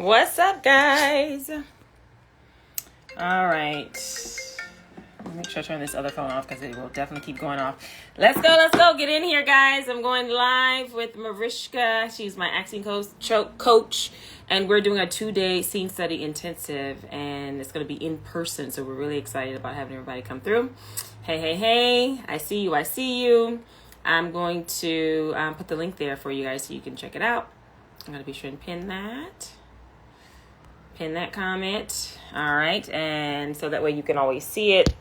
What's up, guys? All right. Let me make sure I turn this other phone off because it will definitely keep going off. Let's go. Get in here, guys. I'm going live with Mariska. She's my acting coach, and we're doing a 2-day scene study intensive, and it's going to be in person, so we're really excited about having everybody come through. Hey. I see you. I'm going to put the link there for you guys so you can check it out. I'm going to be sure and pin that comment. All right, and so that way you can always see it.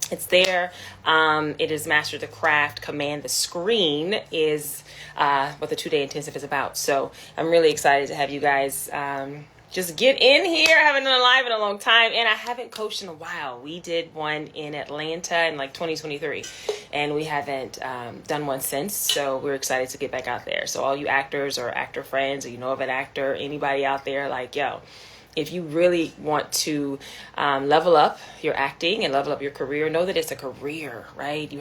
It's there. It is Master the Craft, Command the Screen is what the 2-day intensive is about. So I'm really excited to have you guys just get in here. I haven't done a live in a long time, and I haven't coached in a while. We did one in Atlanta in like 2023, and we haven't done one since. So we're excited to get back out there. So all you actors or actor friends, or you know of an actor, anybody out there, like, yo, if you really want to level up your acting and level up your career, know that it's a career, right?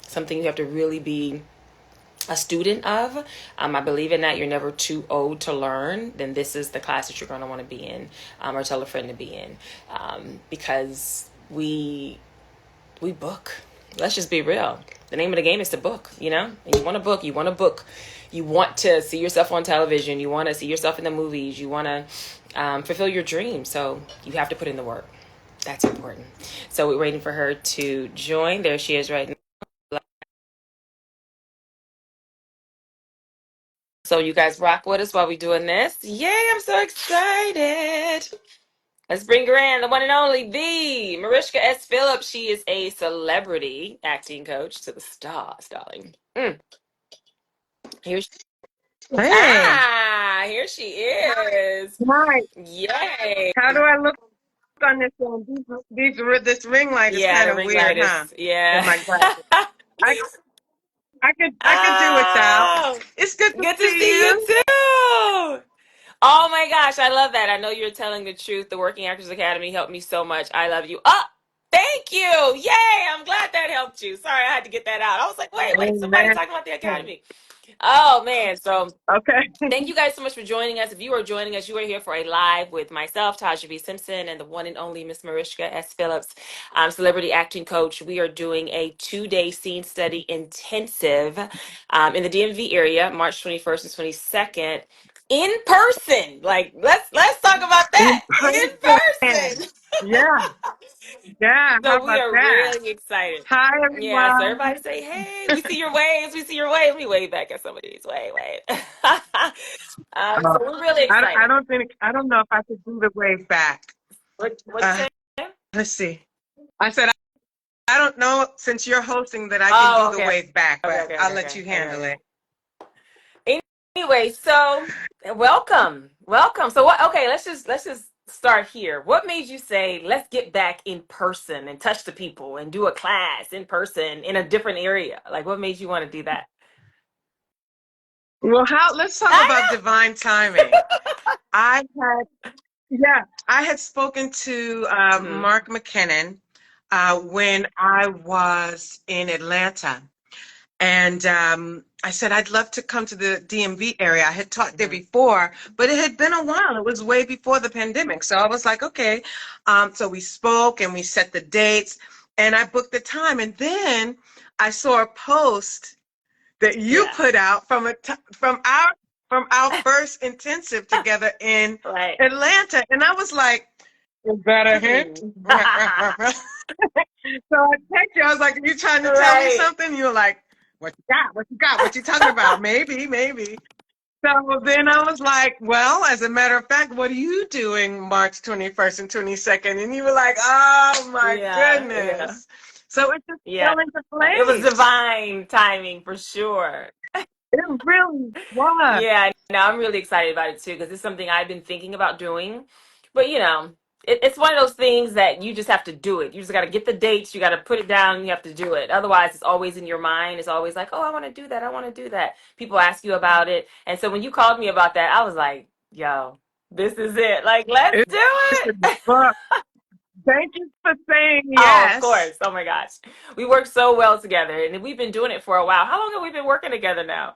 Something you have to really be a student of. I believe in that. You're never too old to learn. Then this is the class that you're going to want to be in, or tell a friend to be in, because we book. Let's just be real. The name of the game is to book, And you want to book. You want to see yourself on television. You want to see yourself in the movies. You want to fulfill your dreams. So you have to put in the work. That's important. So we're waiting for her to join. There she is right now. So you guys rock with us while we're doing this. Yay, I'm so excited. Let's bring her in, the one and only, the Mariska S. Phillips. She is a celebrity acting coach to the stars, darling. Here she Hey, here she is. hi. Yay. How do I look on this one? This ring light is Yeah, kind the of ring weird, light huh? is, In yeah. my glasses. I I could do without. Oh, It's good to good to see see you you. too. Oh my gosh, I love that. I know you're telling the truth. The Working Actors Academy helped me so much. I love you. Oh, thank you. Yay. I'm glad that helped you. Sorry, I had to get that out. I was like, wait, somebody Amen. talking about the academy. Oh man. So Okay. thank you guys so much for joining us. If you are joining us, you are here for a live with myself, Tajav Simpson, and the one and only Miss Mariska S. Phillips, celebrity acting coach. We are doing a 2-day scene study intensive in the DMV area, March 21st and 22nd, in person. Like, let's talk about In that in person. person. Yeah, yeah. How So we about are that? really excited. Hi, Yeah, so everyone. everybody say, hey, we see your waves. We see your waves. Let me wave back at some of these. Wave. Uh, So we're really I excited. don't think I don't know if I could do the wave back. What'd you Uh, say? let's see. I said I don't know since you're hosting that I can do Oh, the okay. wave back, Okay, but okay, I'll okay, let okay. you I got handle you. it. Anyway, so welcome. So what? Okay, let's just start here. What made you say let's get back in person and touch the people and do a class in person in a different area? Like, what made you want to do that? Well, let's talk about I divine timing. I had, yeah, I had spoken to know. Mark McKinnon when I was in Atlanta. And I said, I'd love to come to the DMV area. I had taught there Hmm. before, but it had been a while. It was way before the pandemic. So I was like, okay. So we spoke and we set the dates and I booked the time. And then I saw a post that you Yeah. put out from our first intensive together in Right. Atlanta, and I was like, "Is that a hint?" Hmm. So I text you. I was like, "Are you trying to tell me Right. something?" You were like, "What you got? What you got? What you talking about? Maybe." So then I was like, "Well, as a matter of fact, what are you doing March 21st and 22nd?" And you were like, "Oh my Yeah. goodness!" So it just Yeah. fell into It was place. divine timing for sure. It really was. Yeah, no, I'm really excited about it too because it's something I've been thinking about doing. But it's one of those things that you just have to do it. You just got to get the dates, you got to put it down, you have to do it. Otherwise, it's always in your mind. It's always like, oh, I want to do that. I want to do that. People ask you about it. And so when you called me about that, I was like, yo, this is it. Like, let's It's do in the it. book. Thank you for saying Oh, of yes. course. Oh my gosh. We work so well together and we've been doing it for a while. How long have we been working together now?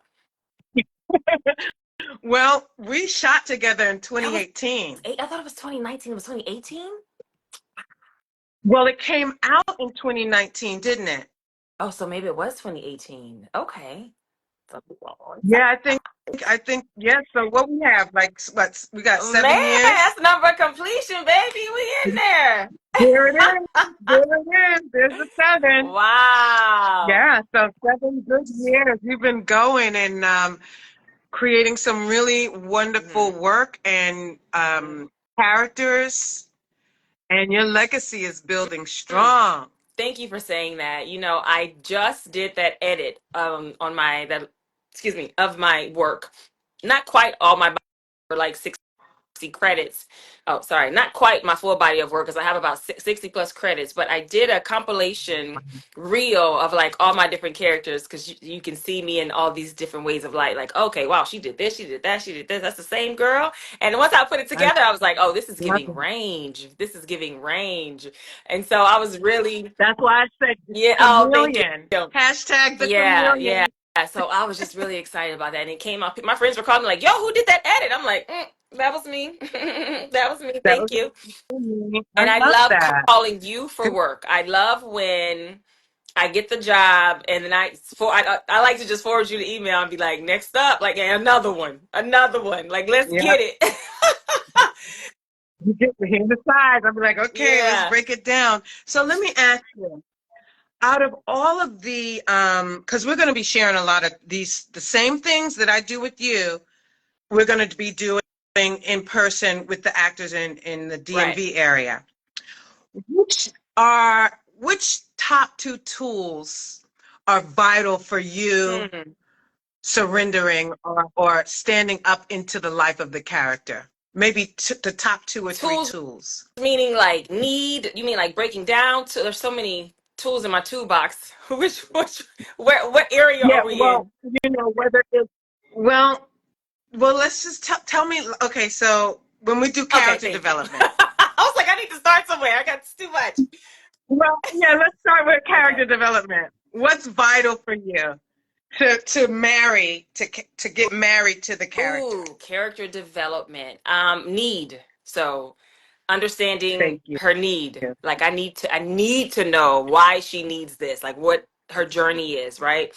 Well, we shot together in That was 2018. I thought it was 2019. It was 2018. Well, it came out in 2019, didn't it? Oh, so maybe it was 2018. Okay. So, Yeah, I think yeah. So what we have, like, what we got, man, 7 years. that's number of completion, baby. We in there. There it is. There it is. There's the 7. Wow. Yeah, so 7 good years. You've been going and creating some really wonderful Hmm. work and characters, and your legacy is building strong. Thank you for saying that. I just did that edit on my that excuse me of my work. Not quite all my for like 60 credits. Oh, sorry, not quite my full body of work because I have about 60 plus credits, but I did a compilation reel of like all my different characters because you can see me in all these different ways of light. Like, okay, wow, she did this, she did that, she did this. That's the same girl. And once I put it I together, I was like, oh, this is love giving it. range. This is giving range. And so I was really, That's why I said yeah, oh, thank chameleon. you. Hashtag the Yeah, yeah. chameleon. So I was just really excited about that. And it came out. My friends were calling me like, yo, who did that edit? I'm like, that was me. That was me. That was Thank you. me. I And I love love that. calling you for work. I love when I get the job and then I like to just forward you the email and be like, next up, like another one, another one. Like, let's Yeah, get it. you get to hear the sides. I'm like, okay, let's Yeah. break it down. So let me ask you, out of all of the, because we're going to be sharing a lot of these, the same things that I do with you, we're going to be doing in person with the actors in the Right. DMV area. Which top 2 tools are vital for you Hmm. surrendering or standing up into the life of the character? Maybe the top 2 or 3 Tools tools. meaning like need, you mean like breaking down to, there's so many tools in my toolbox. Which what area Yeah, are we well, in? whether it's, well, well, let's just tell me. Okay, so when we do Okay, character thank you. development, I was like, I need to start somewhere. I got too much. well, yeah, let's start with Okay. character development. What's vital for you to get married to the character? Ooh, character development. Need. So understanding Thank you. her need. Like I need to know why she needs this, like what her journey is, right?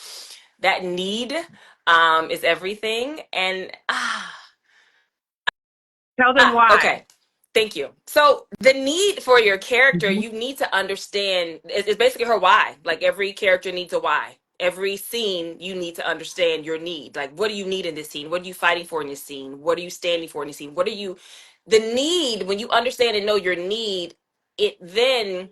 That need is everything. And Tell them why. okay. Thank you. So the need for your character, you need to understand is basically her why. Like every character needs a why. Every scene, you need to understand your need. Like, what do you need in this scene? What are you fighting for in this scene? What are you standing for in this scene? What are you, the need, when you understand and know your need, it then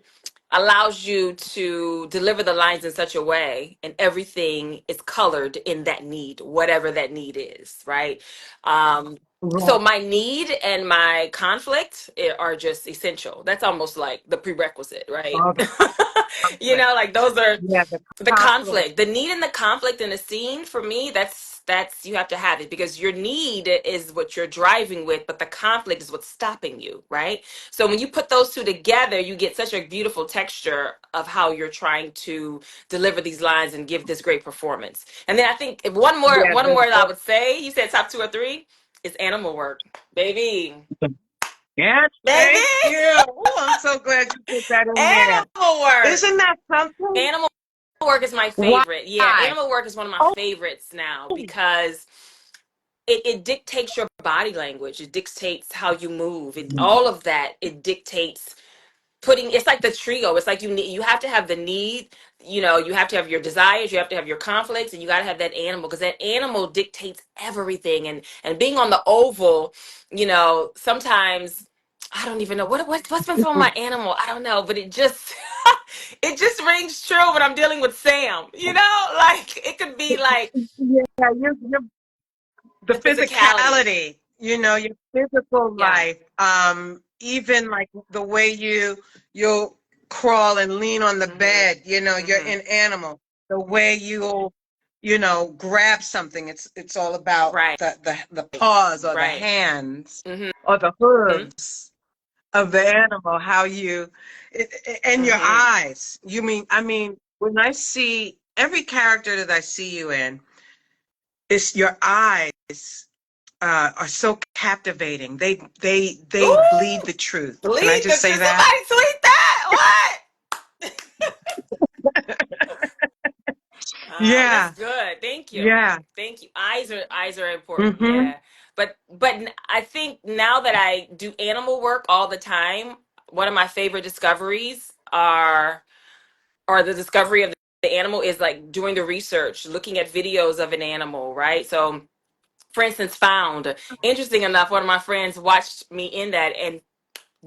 allows you to deliver the lines in such a way and everything is colored in that need, whatever that need is, right? Um, so Right. my need and my conflict are just essential. That's almost like the prerequisite, right? All the conflict. Like those are Yeah, the the conflict. conflict, the need and the conflict in a scene for me, that's you have to have it because your need is what you're driving with, but the conflict is what's stopping you, right? So when you put those two together, you get such a beautiful texture of how you're trying to deliver these lines and give this great performance. And then I think if one more Yeah, one more that I would say, you said top 2 or 3, is animal work. Baby. yes, Baby. thank you. Oh, I'm so glad you put that in there. Animal work. Isn't that something? Animal work is my Why? favorite. Yeah, animal work is one of my Oh, favorites now because it dictates your body language. It dictates how you move. All of that, it dictates putting, it's like the trio. It's like you have to have the need, you have to have your desires, you have to have your conflicts, and you got to have that animal because that animal dictates everything. And being on the oval, sometimes I don't even know what's been from my animal. I don't know, but it just it just rings true when I'm dealing with Sam. Like it could be like yeah, you're the the physicality. physicality, your physical Yeah. life, even like the way you'll crawl and lean on the Hmm. bed, you're Hmm. in animal. The way you'll, grab something. It's all about Right. the paws or the Right. hands Hmm. or the hooves of the animal, how and your Hmm. eyes. I mean, when I see every character that I see you in, it's your eyes are so captivating. They bleed Ooh, the truth. Can I bleed the just say truth. that? Somebody tweet that. That's Yeah, good. Thank you. yeah. Thank you. Eyes are important. Mm-hmm. Yeah. But I think now that I do animal work all the time, one of my favorite discoveries are or the discovery of the animal is like doing the research, looking at videos of an animal, right? So, for instance, found interesting enough, one of my friends watched me in that and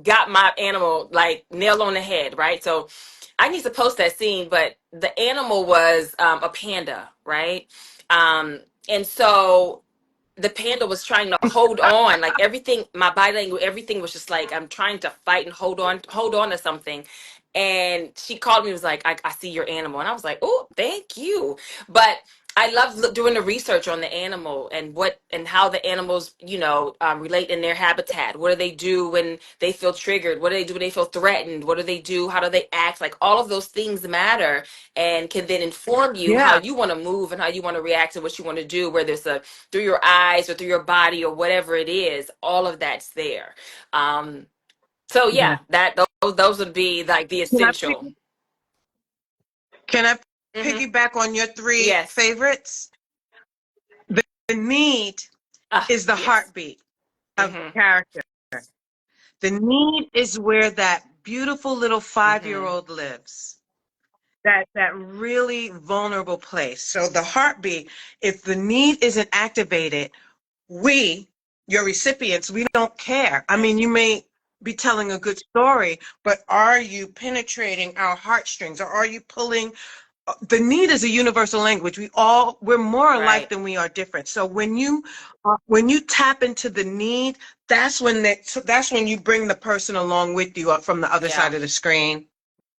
got my animal like nail on the head, right? So I need to post that scene, but the animal was a panda, right? And so the panda was trying to hold on, like everything, my body language, everything was just like I'm trying to fight and hold on to something. And she called me, was like, I see your animal, and I was like, oh, thank you. But I love doing the research on the animal and what and how the animals, relate in their habitat. What do they do when they feel triggered? What do they do when they feel threatened? What do they do? How do they act? Like all of those things matter and can then inform you how Yeah. you want to move and how you want to react to what you want to do, whether it's through your eyes or through your body or whatever it is. All of that's there. So Yeah. yeah, that those would be like the Can I essential. piggy- can I Hmm. piggyback on your three Yes. favorites? The need Ah, is the yes. heartbeat of Hmm. character. The need is where that beautiful little Hmm. 5-year-old lives. That really vulnerable place. So the heartbeat, if the need isn't activated, we, your recipients, we don't care. I Right. mean, you may be telling a good story, but are you penetrating our heartstrings, or are you pulling? The need is a universal language. We're more alike Right. than we are different. So when you tap into the need, that's when you bring the person along with you up from the other Yeah. side of the screen,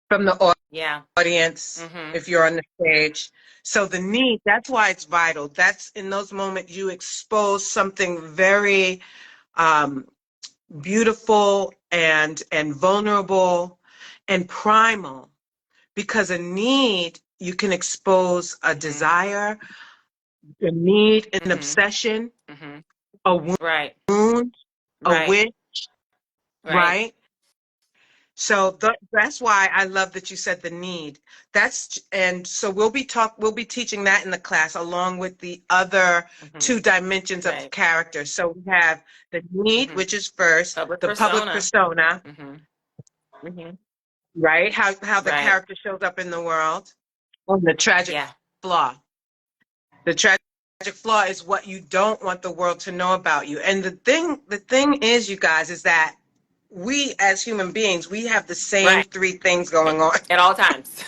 from the Yeah. audience, Hmm. if you're on the stage. So the need, that's why it's vital. That's in those moments you expose something very um, beautiful and vulnerable and primal, because a need, you can expose a Hmm. desire, a need, an Hmm. obsession, Hmm. a Right. wound, a Right. wish, Right. right? So that's why I love that you said the need. And so we'll be teaching that in the class along with the other Hmm. two dimensions of Right. character. So we have the need, Hmm. which is first, Public the public persona. persona, Hmm. Hmm. right? How the Right. character shows up in the world, and the tragic Yeah. flaw. The tragic flaw is what you don't want the world to know about you. And the thing is, you guys, is that we as human beings, we have the same Right. three things going on. At all times.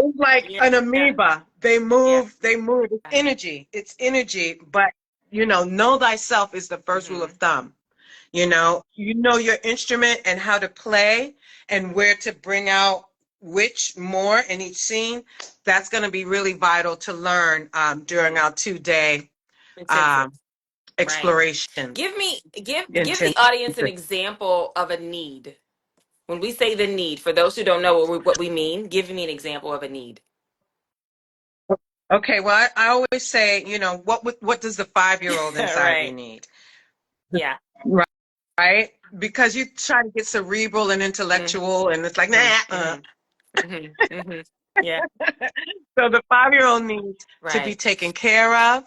It's like Yeah. an amoeba. Yeah. They move. It's energy. It's energy. But know thyself is the first rule of Hmm. thumb. You know your instrument and how to play and where to bring out which more in each scene. That's going to be really vital to learn during Hmm. our 2-day Intensive. um, Right. exploration. Give the Intensive. audience an example of a need. When we say the need, for those who don't know what we mean, give me an example of a need. Okay, well, I always say, what does the 5-year-old inside of you Right. need? Yeah. Right? Because you try to get cerebral and Mm-hmm. intellectual, and it's like, nah. Mm-hmm. Mm-hmm. Hmm. Yeah. So the 5-year-old needs to be Right. taken care of,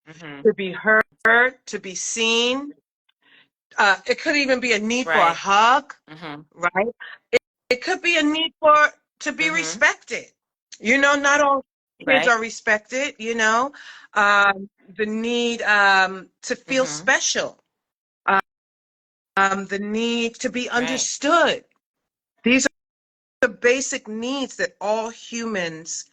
Mm-hmm. to be heard, to be seen. It could even be a need for a Right. hug, Mm-hmm. right? It could be a need for to be Mm-hmm. respected. Not all kids Right. are respected. The need to feel Mm-hmm. special, the need to be Right. understood. These are the basic needs that all humans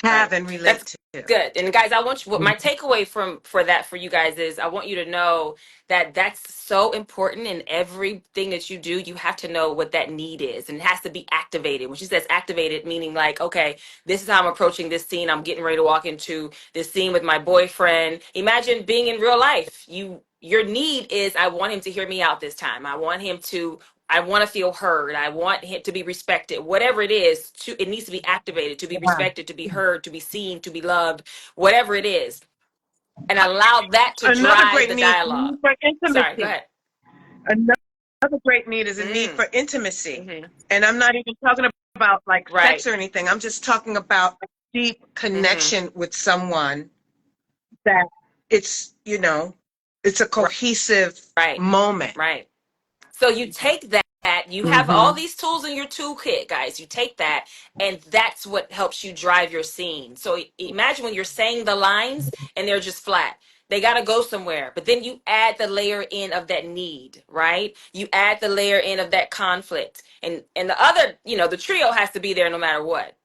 have Right. and That's relate to. good. And guys, I want you, what my takeaway from for that for you guys is I want you to know that that's so important in everything that you do. You have to know what that need is, and it has to be activated. When she says activated, meaning like, okay, this is how I'm approaching this scene. I'm getting ready to walk into this scene with my boyfriend. Imagine being in real life. Your need is I want him to hear me out this time. I want to feel heard. I want him to be respected. Whatever it is, it needs to be activated to be Yeah. respected, to be heard, to be seen, to be loved, whatever it is. and allow that to Another drive great the need dialogue. for Sorry, go intimacy. ahead. Another great need is a need Mm, for intimacy. mm-hmm. And I'm not even talking about like Right. sex or anything. I'm just talking about a deep Mm-hmm. connection with someone that it's, it's a cohesive Right. moment. Right. So you take that, you have all Mm-hmm. these tools in your toolkit, guys. You take that, and that's what helps you drive your scene. So imagine when you're saying the lines and they're just flat. They got to go somewhere. But then you add the layer in of that need, right? You add the layer in of that conflict. And the other, the trio has to be there no matter what.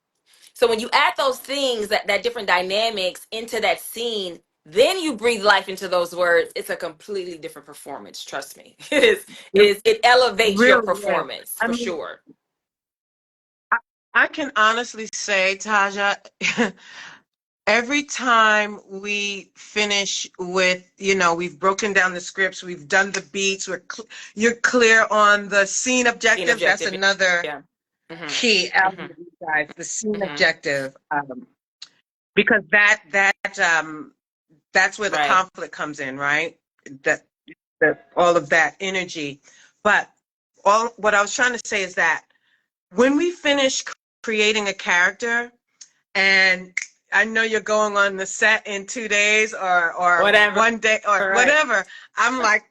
So when you add those things, that different dynamics into that scene, then you breathe life into those words. It's a completely different performance. Trust me. It is. It It is. It elevates your really is. performance I for mean, sure. I, I can honestly say, Taja, every time we finish with, we've broken down the scripts, we've done the beats, you're clear on the scene Scene objective. That's objective. another Yeah. Mhm. key element, Mhm. you guys, the scene Mhm. objective, because that's where the Right. conflict comes in, right? That all of that energy. But all what I was trying to say is that when we finish creating a character, and I know you're going on the set in 2 days or Whatever. one day or All right. whatever, I'm like,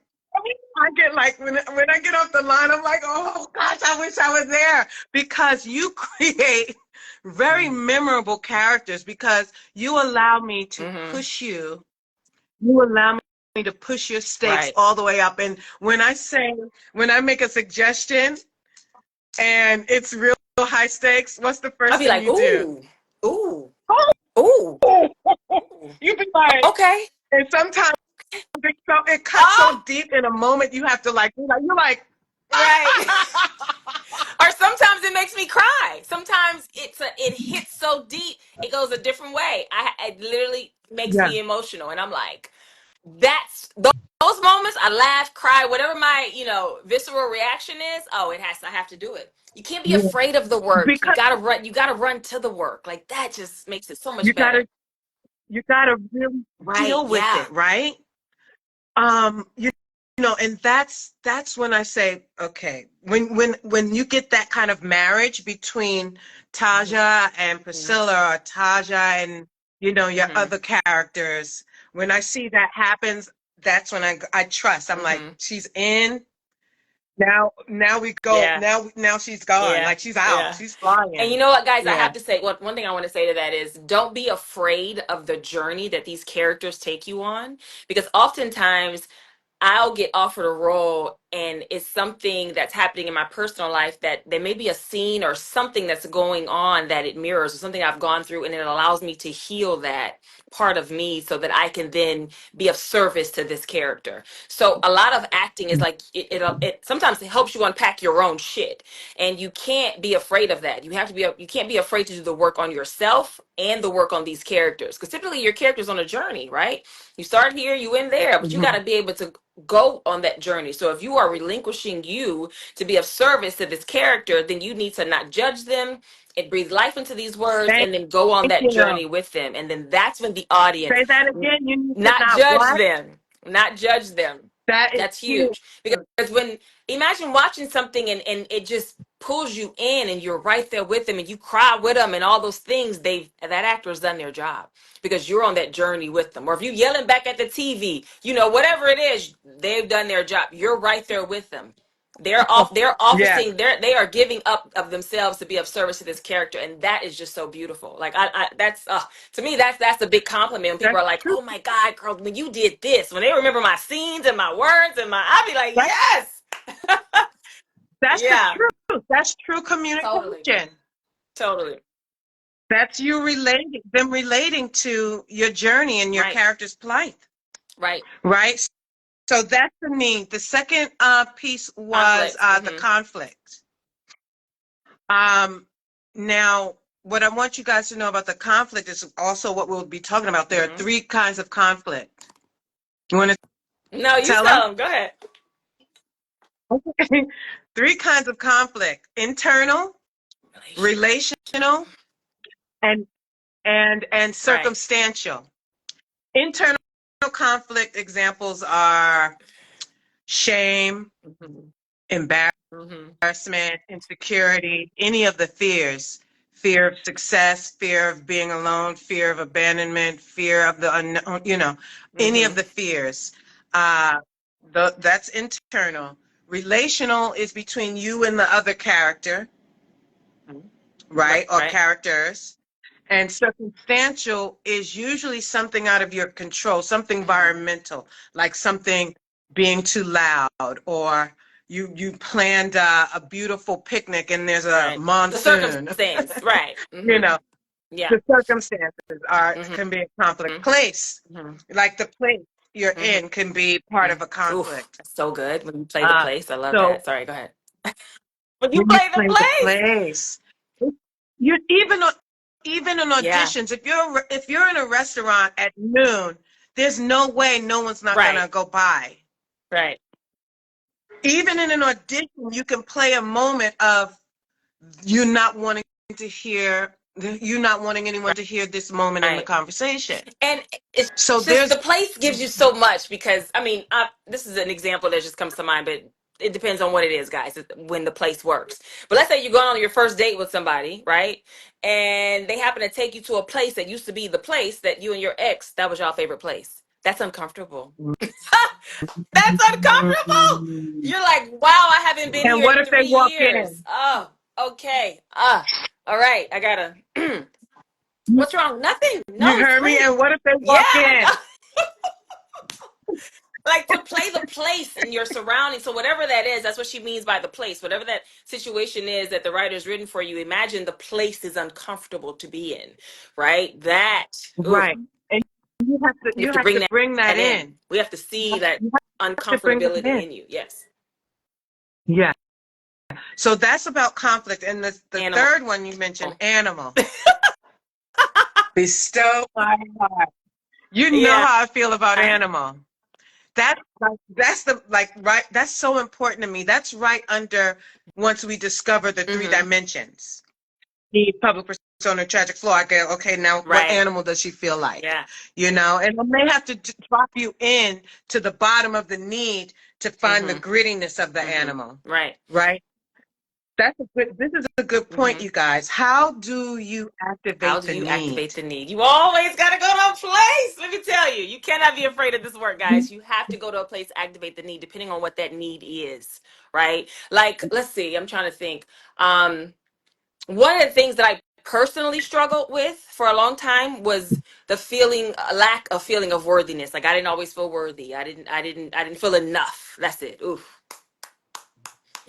I get like when I get off the line, I'm like, oh gosh, I wish I was there, because you create very Mhm. memorable characters, because you allow me to Mhm. push you. You allow me to push your stakes Right. all the way up. And when I make a suggestion and it's real high stakes, what's the I'll first be thing like, you do? ooh, ooh, ooh, ooh. You be like, Okay. and sometimes it cuts Ah, so deep in a moment, you have to like, you're like, right. Or sometimes it makes me cry. Sometimes it hits so deep, it goes a different way. It literally makes yeah, me emotional, and I'm like, that's those moments. I laugh, cry, whatever my visceral reaction is. Oh, I have to do it. You can't be yeah. afraid of the work. You Because gotta run. You gotta run to the work. Like that just makes it so much you better. gotta, you gotta really Right? deal with Yeah. it, right? And that's when I say, okay, when you get that kind of marriage between Hmm. Taja and Hmm. Priscilla, or Taja and your Hmm. other characters, when I see that happens, that's when I trust. I'm like, Hmm. she's in. Now we go. Yeah. Now she's gone. Yeah. Like she's out. Yeah. She's And you flying. know what, guys? I Yeah. have to say, one thing I want to say to that is don't be afraid of the journey that these characters take you on, because oftentimes I'll get offered a role and it's something that's happening in my personal life that there may be a scene or something that's going on that it mirrors, or something I've gone through, and it allows me to heal that part of me so that I can then be of service to this character. So a lot of acting is like it sometimes it helps you unpack your own shit, and you can't be afraid of that. You can't be afraid to do the work on yourself and the work on these characters, because typically your character's on a journey, right? You start here, you end there, but you got Mhm. to be able to go on that journey. So if you are relinquishing you to be of service to this character, then you need to not judge them and breathe life into these words, Thank and then go on that you. journey with them. And then that's when the audience, Say that again. You need to not not judge what? them, not judge them. That is That's huge. huge, because when imagine watching something and it just pulls you in and you're right there with them and you cry with them and all those things, that actor's done their job because you're on that journey with them. Or if you yelling back at the TV, whatever it is, they've done their job. You're right there with them. They're Yeah. offering, they are giving up of themselves to be of service to this character, and that is just so beautiful. Like I that's to me, that's a big compliment when people That's are like, true. oh my God, girl, when you did this, when they remember my scenes and my words and I'll be like, That, yes. that's the Yeah, truth. That's true totally, communication. totally. That's them relating to your journey and your Right, character's plight, right. right? So that's the need. The second piece was Conflict. the Hmm. conflict. Um, Now, what I want you guys to know about the conflict is also what we'll be talking about. There are Hmm. three kinds of conflict. You want to No, you tell them? tell them. Go ahead. Okay. Three kinds of conflict: internal, Relational. relational, and Right. circumstantial. Internal conflict examples are shame, Mhm. Mhm. embarrassment, insecurity, any of the fears. Fear of success, fear of being alone, fear of abandonment, fear of the unknown, any of Mhm. the fears. Uh, that's internal. Relational is between you and the other character, Mhm. right? Or Right. characters. And circumstantial is usually something out of your control, something Mhm. environmental, like something being too loud, or you planned a beautiful picnic and there's a Right. The monsoon. circumstance. Right. You Mhm. know, Yeah. the circumstances are Mhm. can be a conflict. Place, Mhm. like the place you're Mhm. in, can be part of Mhm. a Oof, conflict. that's so good when you play the Uh, place. I love so that. Sorry, go ahead. When you when you play the play the place. place, you even in Yeah. auditions, if you're in a restaurant at noon, there's no way no one's not Right. gonna go by. Right. Even in an audition, you can play a moment of you not wanting to hear you not wanting anyone to hear this moment in the Right. conversation. And it's So just there's the place gives you so much because I mean, this is an example that just comes to mind, but it depends on what it is, guys. When the place works, but let's say you're going on your first date with somebody, right? And they happen to take you to a place that used to be the place that you and your ex, that was your favorite place. That's uncomfortable. That's uncomfortable. You're like, wow, I haven't been and here what in if they 3 walk years. in? Oh, okay. All right. I gotta. What's wrong? Nothing. You No, it's heard me? great. And what if they Yeah, walk I know. in? Like to play the place and your surroundings. So whatever that is, that's what she means by the place. Whatever that situation is that the writer's written for you, imagine the place is uncomfortable to be in, right? That, ooh, Right. And you have to you have you to have bring to bring that that in. in. We have to see that You have to bring that uncomfortability in. in you. Yes. Yeah. So that's about conflict. And the Animal. third one you mentioned, animal. Bestow my heart. You know Yeah. how I feel about animal. That's the like right. That's so important to me. That's right under once we discover the three Mm-hmm. dimensions. The public persona, tragic flaw. I go, okay, now what Right. animal does she feel like? Yeah. And I may have to drop you in to the bottom of the need to find the Mm-hmm. grittiness of the Mm-hmm. animal. Right. Right? This is a good point, Mm-hmm. you guys. How do you How activate do the you activate need? the need? You always got to go to a place. Let me tell you, you cannot be afraid of this work, guys. You have to go to a place to activate the need, depending on what that need is, right? Like, let's see, I'm trying to think. Um, One of the things that I personally struggled with for a long time was the feeling, lack of feeling of worthiness. Like I didn't always feel worthy. I didn't feel enough. That's it. Oof.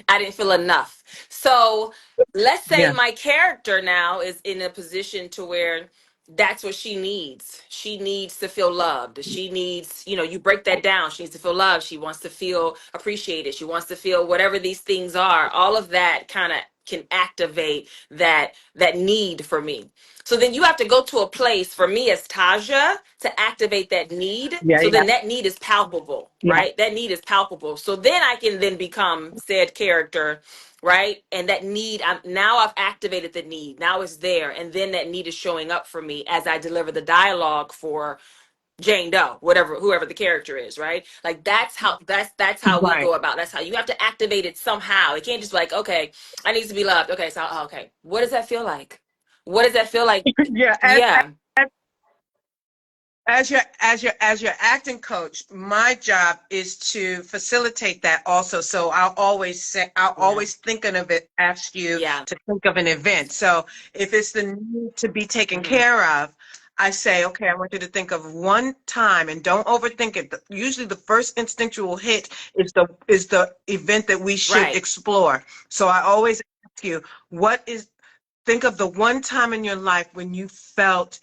I didn't feel enough. So let's say Yeah. my character now is in a position to where that's what she needs. She needs to feel loved. She needs, you break that down. She needs to feel loved. She wants to feel appreciated. She wants to feel whatever these things are. All of that kind of can activate that need for me. So then you have to go to a place for me as Taja to activate that need. Yeah, So yeah, then that need is palpable, yeah. right? That need is palpable. So then I can then become said character, right? And that need, now I've activated the need. Now it's there. And then that need is showing up for me as I deliver the dialogue for Jane Doe, whoever the character is, right? Like that's how we Right. go about. That's how you have to activate it somehow. It can't just be like, okay, I need to be loved. Okay, so okay, what does that feel like? What does that feel like? Yeah. Yeah, As your acting coach, my job is to facilitate that also. So I'll yeah, always thinking of it, ask you yeah. to think of an event. So if it's the need to be taken Hmm. care of, I say, okay, I want you to think of one time and don't overthink it. Usually the first instinctual hit is the event that we should Right. explore. So I always ask you, think of the one time in your life when you felt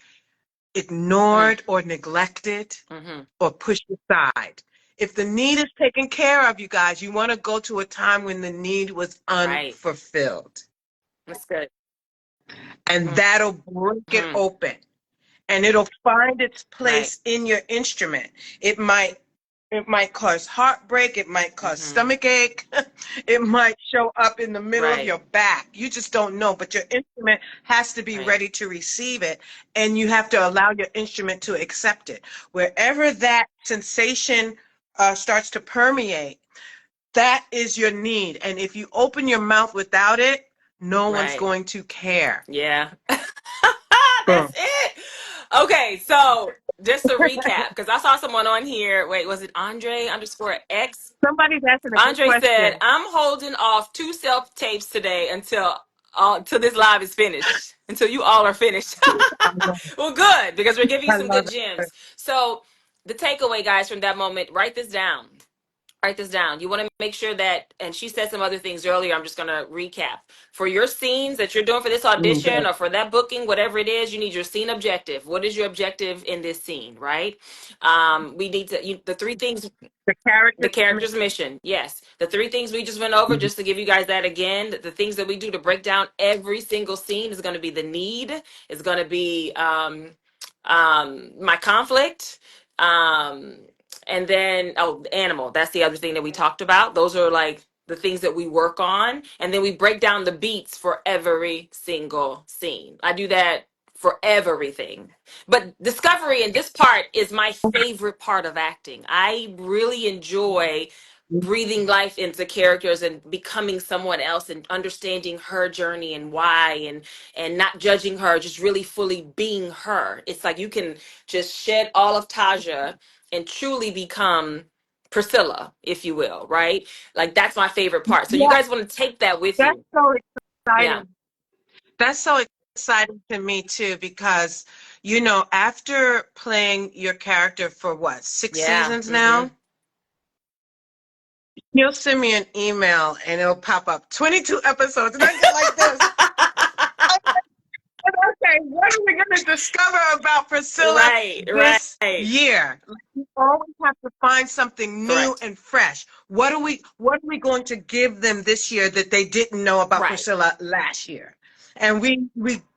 Mm. ignored or neglected Hmm. or pushed aside. If the need is taken care of, you guys, you want to go to a time when the need was Right. unfulfilled. That's good. And that'll break it Mm-hmm. open and it'll find its Right. place in your instrument. It might It might cause heartbreak. It might cause Mm-hmm. stomach ache. It might show up in the middle of Right. your back. You just don't know. But your instrument has to be Right. ready to receive it, and you have to allow your instrument to accept it. Wherever that sensation starts to permeate, that is your need. And if you open your mouth without it, no one's Right. going to care. Yeah. Mm. That's it. Okay, so just to recap, because I saw someone on here. Wait, was it Andre underscore X? Somebody's asking a good Andre said, question. "I'm holding off 2 self tapes today until this live is finished. Until you all are finished." I love it. Well, good, because we're giving you I some love good it. gems. So the takeaway, guys, from that moment, write this down. Write this down. You want to make sure that, and she said some other things earlier. I'm just going to recap. For your scenes that you're doing for this Mm, audition good. or for that booking, whatever it is, you need your scene objective. What is your objective in this scene, right? We need the three things. The The character. character's mission, yes. The three things we just went over, just to give you guys that again. The things that we do to break down every single scene is going to be the need, is going to be my conflict, um, and then the animal. That's the other thing that we talked about. Those are like the things that we work on, and then we break down the beats for every single scene. I do that for everything. But discovery in this part is my favorite part of acting. I really enjoy breathing life into characters and becoming someone else and understanding her journey and why, and not judging her, just really fully being her. It's like you can just shed all of Taja and truly become Priscilla, if you will, right? Like that's my favorite part. So you Yeah, guys want to take that with that's you. so Yeah. exciting. That's so exciting to me too, because, after playing your character for what, six Yeah. seasons Mm-hmm. now, you'll send me an email and it'll pop up 22 episodes, and I get like this. Okay, what are we going to discover about Priscilla Right, this right. year? Like, you always have to find something new Correct. and fresh. What are we going to give them this year that they didn't know about Right. Priscilla last year? And we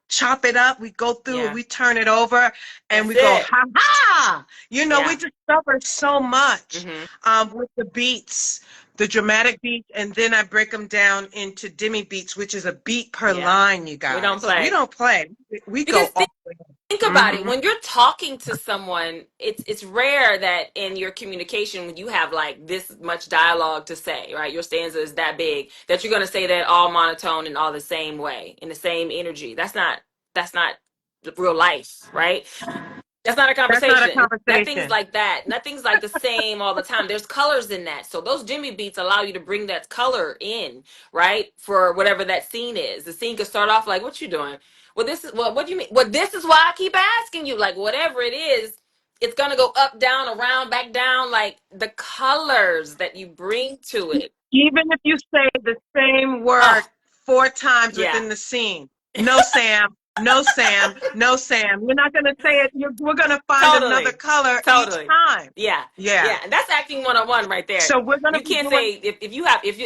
chop it up, we go through and Yeah. we turn it over and That's we go, it. ha ha! We Yeah. discover so much Hmm. with the beats, the dramatic beats, and then I break them down into demi beats, which is a beat per Yeah. line, you We don't guys. We play. don't play. We Because go all the way. think about it. Mhm. When you're talking to someone, it's rare that in your communication when you have like this much dialogue to say, right? Your stanza is that big that you're gonna say that all monotone and all the same way, in the same energy. That's not real life, right? That's not a That's not a conversation. Nothing's conversation. like that. Nothing's like the same all the time. There's colors in that. So those Jimmy beats allow you to bring that color in, right? For whatever that scene is. The scene could start off like, "What you doing?" Well, this is what do you mean? Well, this is why I keep asking you. Like whatever it is, it's gonna go up, down, around, back down. Like the colors that you bring to it. Even if you say the same Oh, word 4 times yeah. within the scene. No, Sam. No, Sam. No, Sam. You're not going to say it. We're going to find another Totally. color each Totally. time. Yeah. Yeah. Yeah. And that's acting 101 right there. So we're going to You be can't doing, say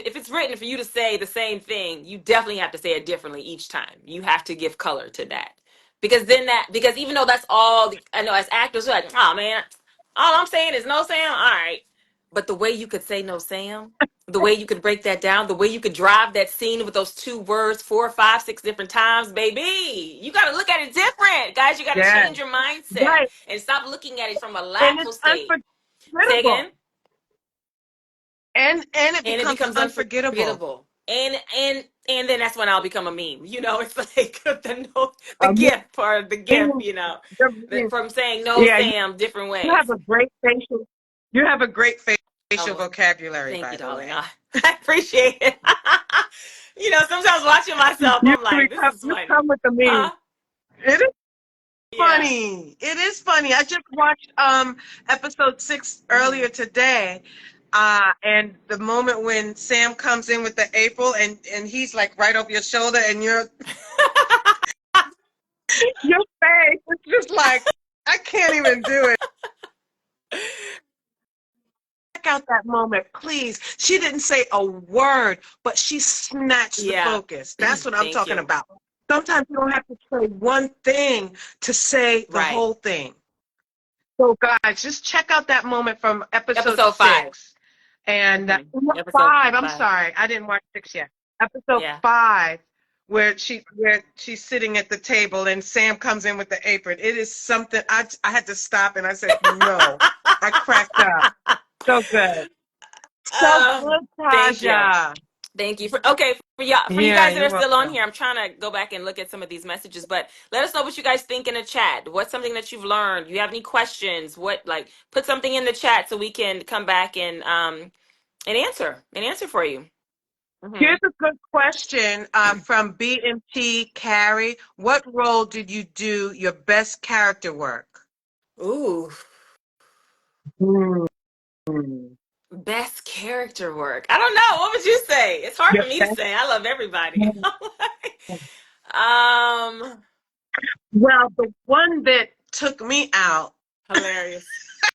if it's written for you to say the same thing, you definitely have to say it differently each time. You have to give color to that. Because even though that's all I know as actors, we're like, oh man, all I'm saying is no Sam. All right. But the way you could say no Sam, the way you could break that down, the way you could drive that scene with those two words 4, 5, 6 different times, baby. You got to look at it different, guys. You got to yeah. change your mindset Right. and stop looking at it from a And it's lackful state. Say unforgettable. again, And it and it becomes becomes unforgettable. unforgettable, and then that's when I'll become a meme. It's like the Um, gift part of the gift. From saying no, yeah, Sam, different you have ways. a great facial. You have a great facial Oh, vocabulary, thank by you, the darling. way. I appreciate it. Sometimes watching myself, You I'm like, this become, is you funny, come with the meme. huh? It is Yeah. funny. It is funny. I just watched episode 6 Hmm. earlier today. And the moment when Sam comes in with the April and he's like right over your shoulder and your face, it's just like I can't even do it. Check out that moment, please. She didn't say a word, but she snatched the Yeah. focus. That's what I'm Thank talking you. about. Sometimes you don't have to say one thing to say the Right. whole thing. So guys, just check out that moment from episode Episode 5. 6. And Episode 5, I'm 5. sorry, I didn't watch 6 yet. Episode Yeah. 5, where she's sitting at the table and Sam comes in with the apron. It is something I had to stop and I said, no. I cracked up. So good. So Um, good, Thank you. Taja. Thank you. For you Yeah, guys that you're are still on welcome. here, I'm trying to go back and look at some of these messages, but let us know what you guys think in the chat. What's something that you've learned? You have any questions? Put something in the chat so we can come back and answer for you. Hmm. Here's a good question from BMT Carrie. What role did you do your best character work? Ooh, Hmm. best character work. I don't know. What would you say? It's hard Your for me to best. say. I love everybody. um, Well, the one that took me out Hilarious,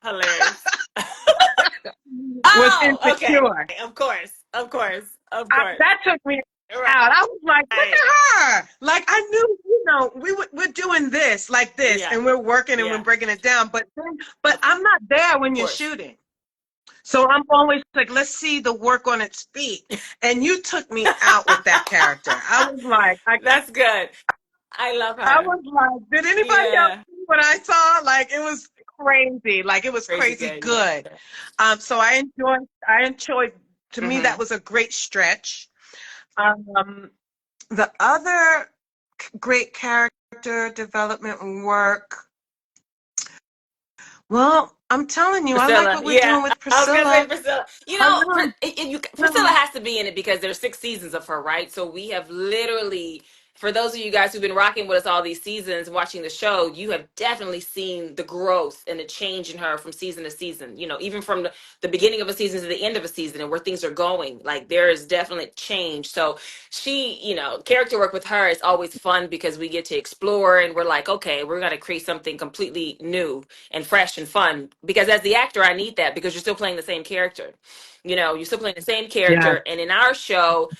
hilarious. was Oh, okay. Insecure. Of course, of course, of course. That took me out. I was like, look Right. at her. Like I knew, we're doing this like this, Yeah. and we're working and we're Yeah. breaking it down. But Of I'm not there when you're course. shooting. So I'm always like, let's see the work on its feet. And you took me out with that character. I was like, That's good. I love I her. was like, did anybody else Yeah. see what I saw? Like it was crazy. Like it was Crazy crazy good. Yeah. good. So I enjoyed, to me, that Mm-hmm. was a great stretch. Um, the other great character development work, well, I'm telling you, I like Priscilla. what we're Yeah. doing with I was gonna say Priscilla. Priscilla. I really, Priscilla has to be in it because there's 6 seasons of her, right? So we have literally, for those of you guys who've been rocking with us all these seasons, watching the show, you have definitely seen the growth and the change in her from season to season. Even from the beginning of a season to the end of a season and where things are going. Like there is definite change. So character work with her is always fun because we get to explore and we're like, okay, we're gonna create something completely new and fresh and fun, because as the actor I need that, because you're still playing the same character. You're still playing the same yeah, character, and in our show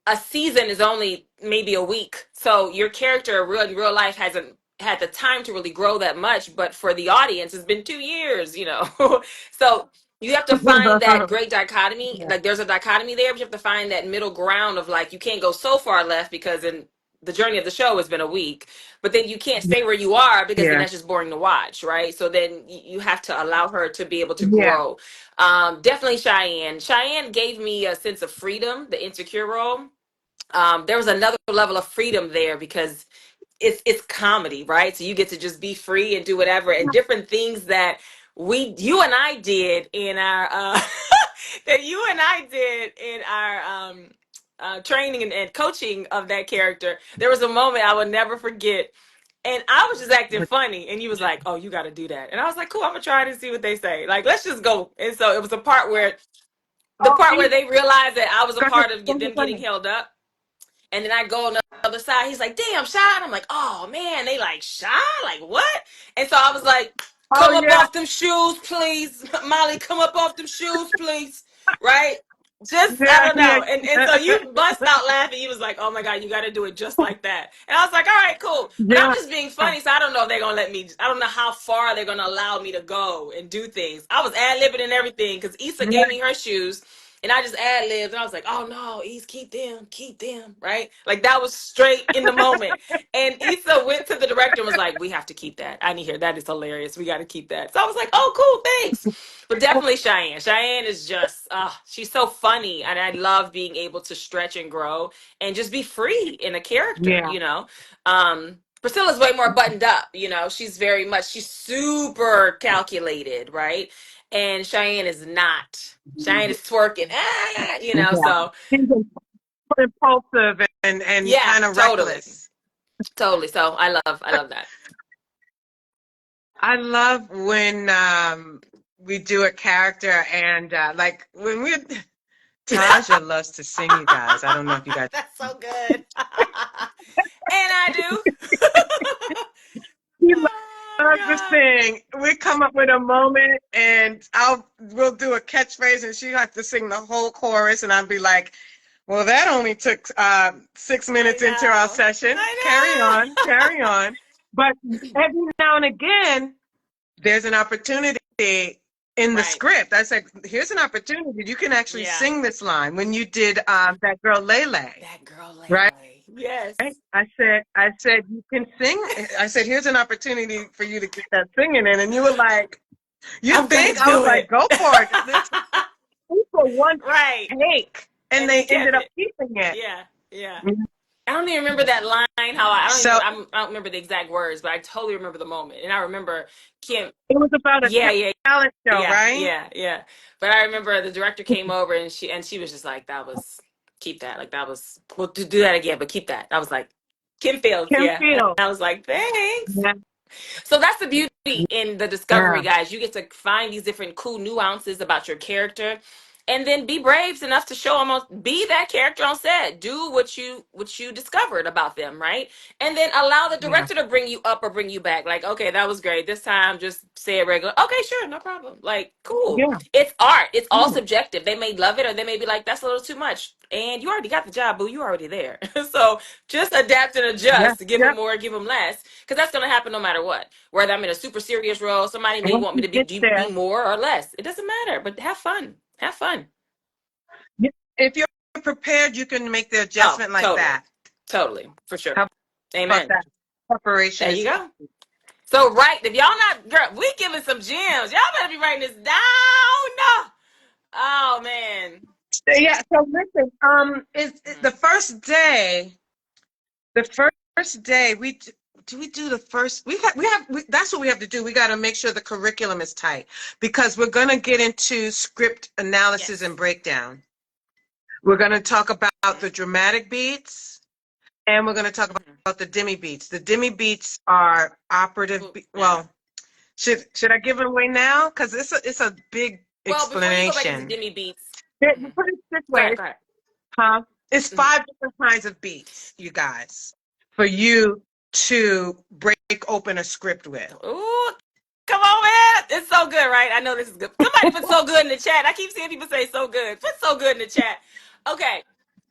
a season is only maybe a week, so your character in real life hasn't had the time to really grow that much, but for the audience it's been 2 years. So you have to find that great dichotomy. yeah, Like there's a dichotomy there, but you have to find that middle ground of like, you can't go so far left because in the journey of the show has been a week, but then you can't stay where you are because then yeah, that's just boring to watch, right? So then you have to allow her to be able to yeah. grow. Definitely Cheyenne gave me a sense of freedom, the insecure role. There was another level of freedom there because it's comedy, right? So you get to just be free and do whatever, and different things that you and I did in our that you and I did in our training and coaching of that character. There was a moment I will never forget, and I was just acting funny, and he was like, "Oh, you got to do that," and I was like, "Cool, I'm gonna try it and see what they say. Like, let's just go." And so it was a part where Oh, they realized that I was a go ahead, part of go them ahead, getting held up. And then I go on the other side. He's like, damn, Shy. And I'm like, oh, man. They like, Shy? Like, what? And so I was like, oh come up yeah, off them shoes, please. Molly, come up off them shoes, please. Right? Just, I yeah, don't yeah, know. And so you bust out laughing. He was like, oh, my God, you got to do it just like that. And I was like, all right, cool. But I'm yeah, just being funny. So I don't know if they're going to let me, I don't know how far they're going to allow me to go and do things. I was ad-libbing and everything because Issa yeah. gave me her shoes. And I just ad libbed, and I was like, "Oh no, East, keep them, right?" Like that was straight in the moment. And Issa went to the director and was like, "We have to keep that. I need to hear that. Is hilarious. We got to keep that." So I was like, "Oh, cool, thanks." But definitely Cheyenne. Cheyenne is just, she's so funny, and I love being able to stretch and grow and just be free in a character. Yeah, Priscilla's way more buttoned up. She's super calculated, right? And Cheyenne is not. Cheyenne is twerking, yeah. so He's impulsive and yeah, kind of totally. reckless. Totally. So I love that. I love when we do a character and like when we Taja loves to sing, you guys. I don't know if you guys. That's so good. And I do. He Oh loves to God. sing. We come up with a moment and we'll do a catchphrase and she has to sing the whole chorus and I'll be like, well, that only took 6 minutes into our I session. know. I know. Carry on. But every now and again, there's an opportunity in the Right. script. I said, here's an opportunity. You can actually Yeah. sing this line when you did that girl Lele, That girl right? Lele. Yes. I said, you can sing. I said, here's an opportunity for you to get that singing in. And you were like, you I'm gonna think? I was do like, it. go for it. This is for one Right. take. And And he they kept ended up it. keeping it. Yeah. Yeah. I don't even remember that line. How I don't So even I don't remember the exact words, but I totally remember the moment. And I remember Kim. it was about a Yeah, yeah, talent show, yeah, right? yeah, yeah. But I remember the director came over and she was just like, "That was keep that. Like that was we'll do that again, but keep that." I was like, "Kim Fields, Kim yeah." And Fields. I was like, "Thanks." Yeah. So that's the beauty in the discovery, Yeah. guys. You get to find these different cool nuances about your character, and then be brave enough to show them, be that character on set. Do what you discovered about them, right? And then allow the Yeah. director to bring you up or bring you back. Like, okay, that was great. This time, just say it regular. Okay, sure, no problem. Like, cool. Yeah. It's art. It's all Yeah. subjective. They may love it, or they may be like, "That's a little too much." And you already got the job, boo. You already there. So just adapt and Yeah. adjust. Give Yeah. them more, give them less, because that's going to happen no matter what. Whether I'm in a super serious role, somebody may Once want me you to get be there, more or less. It doesn't matter, but have fun. Have fun. if you're prepared, you can make the Oh, adjustment like totally. that. Totally. For sure. How about Amen. that? Preparation There is you key. go. So, right. If y'all not, girl, we giving some gems. Y'all better be writing this down. No. Oh, man. Yeah. So listen, is Mhm. the first day. The first day do we do the first? That's what we have to do. We got to make sure the curriculum is tight because we're going to get into script analysis Yes. and breakdown. We're going to talk about the Mhm. dramatic beats and we're going to talk Mhm. about the demi beats. The demi beats are operative. Yeah. Well, should I give it away now? Because it's a big Well, before you go back into explanation. Demi Beats, mhm. Put it this Go way, ahead. Go ahead. huh? It's Mhm. 5 different kinds of beats, you guys, for you to break open a script with. Ooh, come on, man. It's so good, right? I know this is good. Somebody put so good in the chat. I keep seeing people say so good. Put so good in the chat. Okay.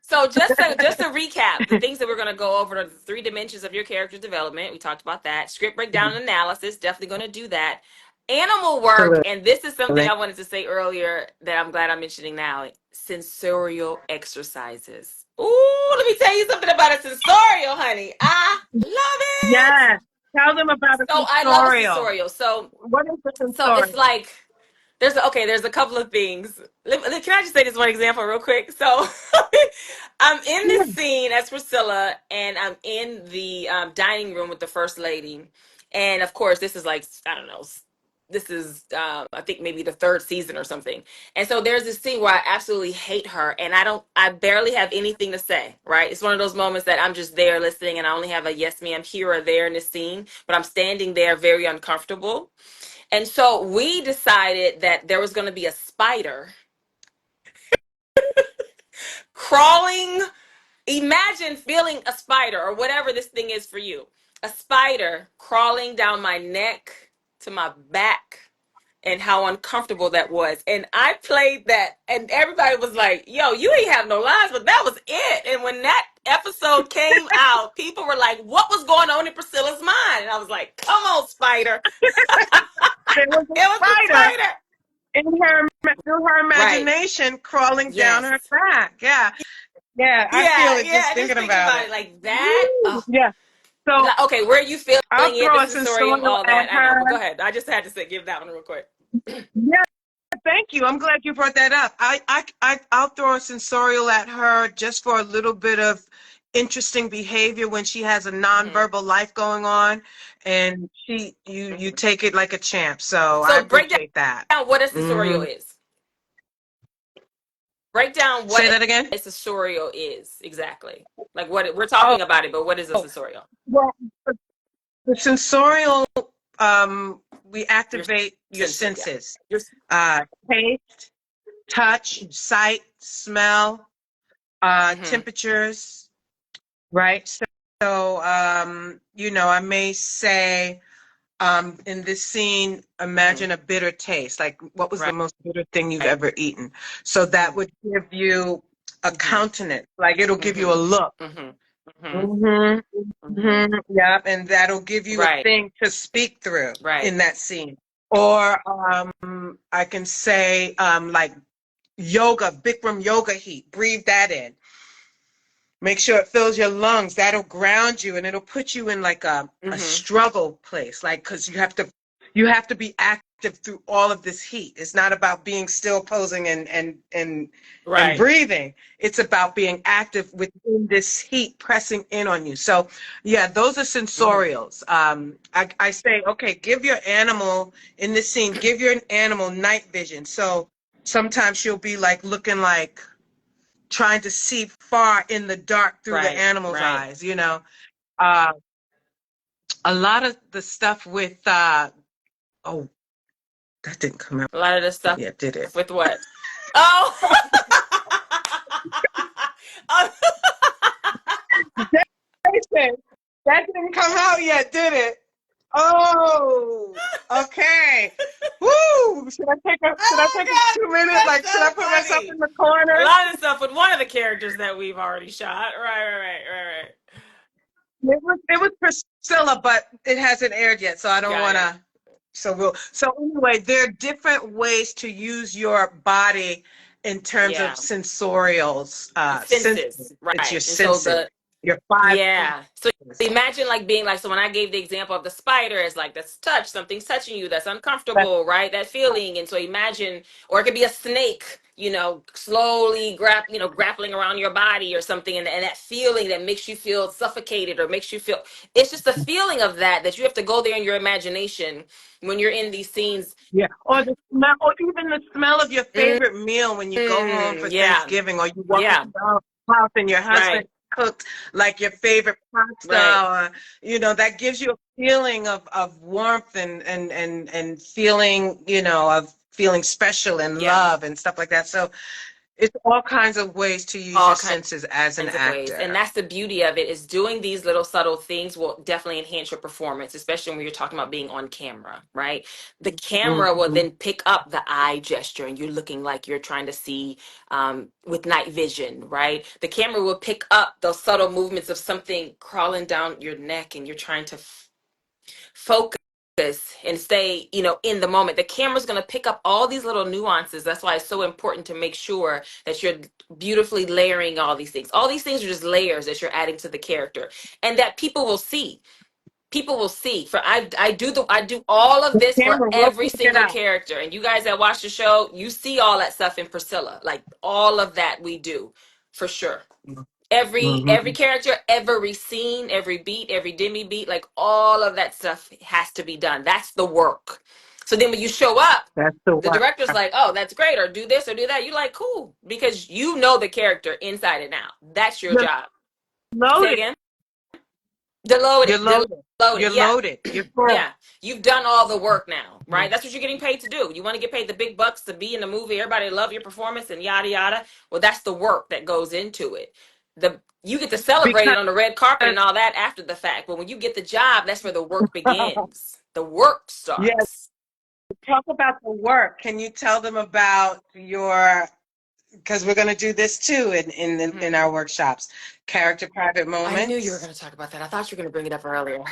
So just to recap, the things that we're going to go over are the three dimensions of your character development. We talked about that. Script breakdown and analysis, definitely going to do that. Animal work, and this is something I wanted to say earlier that I'm glad I'm mentioning now. Sensorial exercises. Ooh, let me tell you something about a sensorial, honey. I love it. Yes. Tell them about a So I love a sensorial. sensorial. So What is the it's sensorial? like there's a couple of things. Can I just say this one example real quick? So I'm in Yeah. this scene as Priscilla, and I'm in the dining room with the first lady, and of course this is like I don't know. This is I think maybe the third season or something. And so there's this scene where I absolutely hate her, and I barely have anything to say. Right? It's one of those moments that I'm just there listening, and I only have a yes ma'am here or there in this scene, but I'm standing there very uncomfortable. And so we decided that there was going to be a spider crawling. Imagine feeling a spider or whatever this thing is for you. A spider crawling down my neck to my back and how uncomfortable that was. And I played that and everybody was like, "Yo, you ain't have no lines," but that was it. And when that episode came out, people were like, "What was going on in Priscilla's mind?" And I was like, "Come on, spider." There was a It was the spider spider. through her Right. imagination crawling down Yes. her back. Yeah. Yeah. I feel Yeah, it just yeah. Just thinking thinking about about it. it like that. Woo. Oh, Yeah. So like, okay, where are you feeling I'll it? The throw a sensorium, sensorial all at that. I know, her. but go ahead. I just had to say, give that one real quick. Yeah. Thank you. I'm glad you brought that up. I'll throw a sensorial at her just for a little bit of interesting behavior when she has a Hmm. nonverbal life going on, and you take it like a champ. So I So break appreciate that. down what a sensorial Hmm. is. Break down Say what that again. a sensorial is exactly. Like we're Oh, talking about it, but what is a sensorial? well, the sensorial, we Your activate your senses, yeah. senses: Your uh, taste, touch, sight, smell, hmm temperatures. Right. So, I may say, in this scene, hmm imagine a bitter taste. Like, what was the right. most bitter thing you've ever eaten? So that hmm would give you a hmm countenance. Like, it'll give you a hmm look. hmm hmm Hmm. hmm Hmm. Yeah, and that'll give you a Right, thing to speak through right. in that scene. Or I can say like yoga, Bikram yoga heat. Breathe that in. Make sure it fills your lungs. That'll ground you and it'll put you in like a Mm-hmm. struggle place. Like, because you have to be active through all of this heat. It's not about being still posing and Right. breathing. It's about being active within this heat pressing in on you. So yeah, those are Mm-hmm. sensorials. I say, okay, give your animal in this scene, give your animal night vision. So sometimes she'll be like looking like trying to see far in the dark through the Right. animal's Right. eyes, you know. Uh, a lot of the stuff with oh, that didn't come out A lot of the stuff yet, did it? with what? Oh. Oh. Jason, that didn't come out yet, did it? Oh, okay. Woo! Should I Oh take a my 2 minute? God, Like, that's should I so put myself funny. in the A corner? lot of stuff with one of the characters that we've already shot. Right. It was Priscilla, but it hasn't aired yet, so I don't Got want it. to. So anyway, there are different ways to use your body in terms of Yeah. sensorials, The senses. senses. It's your Right. And so senses, the your five Yeah. So senses. imagine like being like, so when I gave the example of the spider, it's like that's touch, something's touching you, that's That's uncomfortable, right? That feeling. And so imagine, or it could be a snake, slowly grappling around your body or something. And that feeling that makes you feel suffocated or makes you feel, it's just the feeling of that you have to go there in your imagination when you're in these scenes. Yeah, or the smell, or even the smell of your Mm, favorite meal when you go home for yeah. Thanksgiving, or you walk into Yeah. the house and your husband Right. cooked like your favorite Right. pasta, or that gives you a feeling of warmth and feeling, of feeling special and Yeah. love and stuff like that. So it's all kinds of ways to use All your kinds senses as an of ways. And actor. that's the beauty of it, is doing these little subtle things will definitely enhance your performance, especially when you're talking about being on camera, right? The camera will Mhm. then pick up the eye gesture and you're looking like you're trying to see with night vision, right? The camera will pick up those subtle movements of something crawling down your neck and you're trying to focus and stay in the moment. The camera's going to pick up all these little nuances. That's why it's so important to make sure that you're beautifully layering all these things are just layers that you're adding to the character, and that people will see. For I do all of The this for camera will every pick it single up. character, and you guys that watch the show, you see all that stuff in Priscilla, like all of that we do for sure. Every Mhm. character, every scene, every beat, every demi beat, like all of that stuff has to be done. That's the work. So then when you show up, That's the the one. director's like, oh, that's great, or do this or do that. You're like, cool, because you know the character inside and out. That's your You're job. Say loaded. again. Deload You're it. Deload loaded. it. You're Yeah. loaded. You're full. Yeah. You've done all the work now, right? That's what you're getting paid to do. You want to get paid the big bucks to be in the movie, everybody love your performance and yada yada. Well, that's the work that goes into it. You get to celebrate it Because on the red carpet and all that after the fact. But when you get the job, that's where the work begins. The work yes, starts. talk about the work. Can you tell them about your, because we're going to do this too in Mhm. our workshops, character private I knew you were moments. going to talk about that. I thought you were going to bring it up earlier.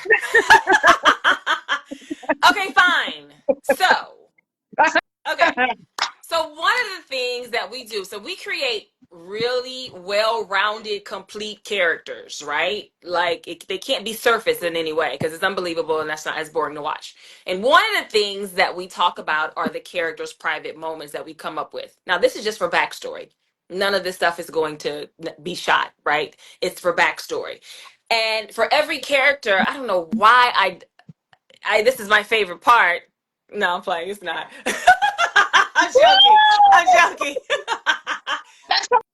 Okay, fine. Okay. So one of the things that we do, so we create really well-rounded, complete characters, right? Like they can't be surface in any way because it's unbelievable and that's not as boring to watch. And one of the things that we talk about are the characters' private moments that we come up with. Now, this is just for backstory. None of this stuff is going to be shot, right? It's for backstory. And for every character, I don't know why I this is my favorite part. No, I'm playing. It's not. I'm joking. I'm joking.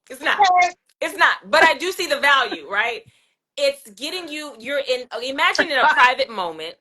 It's not. It's not. But I do see the value, right? It's getting you. You're in. Imagine in a private moment